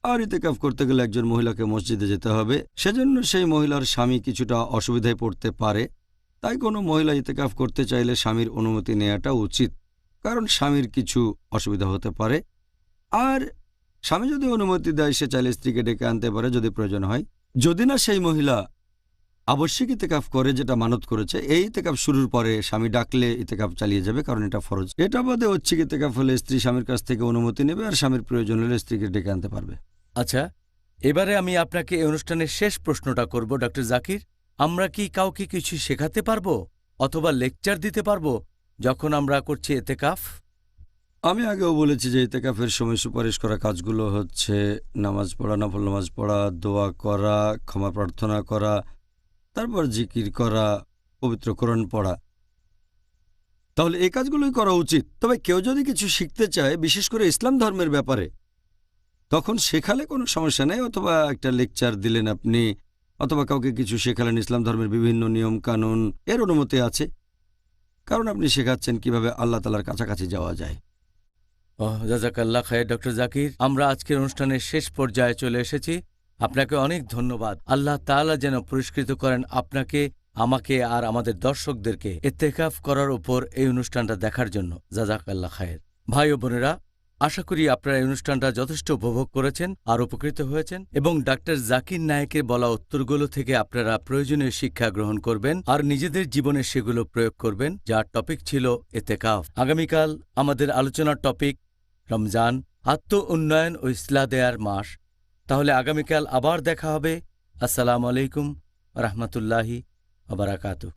আর ইতিকাফ করতে গেলে একজন মহিলাকে মসজিদে যেতে হবে। সেজন্য সেই মহিলার স্বামী কিছুটা অসুবিধায় পড়তে পারে। তাই কোনো মহিলা ইতেকাফ করতে চাইলে স্বামীর অনুমতি নেওয়াটা উচিত, কারণ স্বামীর কিছু অসুবিধা হতে পারে। আর স্বামী যদি অনুমতি দেয়, সে চাইলে স্ত্রীকে ডেকে আনতে পারে যদি প্রয়োজন হয়। যদি না সেই মহিলা আবশ্যিক ইতেকাফ করে, যেটা মানত করেছে, এই ইতেকাফ শুরুর পরে স্বামী ডাকলে ইতেকাফ চালিয়ে যাবে, কারণ এটা ফরজ। এটা বাদে ঐচ্ছিক ইতেকাফ হলে স্ত্রী স্বামীর কাছ থেকে অনুমতি নেবে, আর স্বামীর প্রয়োজন হলে স্ত্রীকে ডেকে আনতে পারবে। আচ্ছা, এবারে আমি আপনাকে এই অনুষ্ঠানের শেষ প্রশ্নটা করব ডক্টর জাকির। আমরা কি কাউকে কিছু শেখাতে পারবো অথবা লেকচার দিতে পারবো যখন আমরা করছি এতেকাফ? আমি আগেও বলেছি যে ইতেকাফের সময় সুপারিশ করা কাজগুলো হচ্ছে নামাজ পড়া, নফল নামাজ পড়া, দোয়া করা, ক্ষমা প্রার্থনা করা, তারপর জিকির করা, পবিত্র কোরআন পড়া। তাহলে এই কাজগুলোই করা উচিত। তবে কেউ যদি কিছু শিখতে চায়, বিশেষ করে ইসলাম ধর্মের ব্যাপারে, তখন শেখালে কোনো সমস্যা নেই। অথবা একটা লেকচার দিলেন আপনি, অথবা কাউকে কিছু শেখালেন ইসলাম ধর্মের বিভিন্ন নিয়ম কানুন, এর অনুমতি আছে, কারণ আপনি শেখাচ্ছেন কিভাবে আল্লাহ তাআলার কাছাকাছি যাওয়া যায়। জাযাকাল্লাহ খায়ের ডক্টর জাকির। আমরা আজকের অনুষ্ঠানের শেষ পর্যায়ে চলে এসেছি। আপনাকে অনেক ধন্যবাদ। আল্লাহ তাআলা যেন পুরস্কৃত করেন আপনাকে, আমাকে আর আমাদের দর্শকদেরকে ইত্তেকাফ করার উপর এই অনুষ্ঠানটা দেখার জন্য। জাযাকাল্লাহ খায়ের। ভাই ও বোনেরা, আশা করি আপনারা এই অনুষ্ঠানটা যথেষ্ট উপভোগ করেছেন আর উপকৃত হয়েছেন, এবং ডাক্তার জাকির নায়েকের বলা উত্তরগুলো থেকে আপনারা প্রয়োজনীয় শিক্ষা গ্রহণ করবেন আর নিজেদের জীবনে সেগুলো প্রয়োগ করবেন। যার টপিক ছিল ইত্তেকাফ। আগামীকাল আমাদের আলোচনার টপিক রমজান, আত্ম উন্নয়ন ও ইসলাহ দেয়ার মাস। তাহলে আগামীকাল আবার দেখা হবে। আসসালামু আলাইকুম রাহমাতুল্লাহি ওয়া বারাকাতুহু।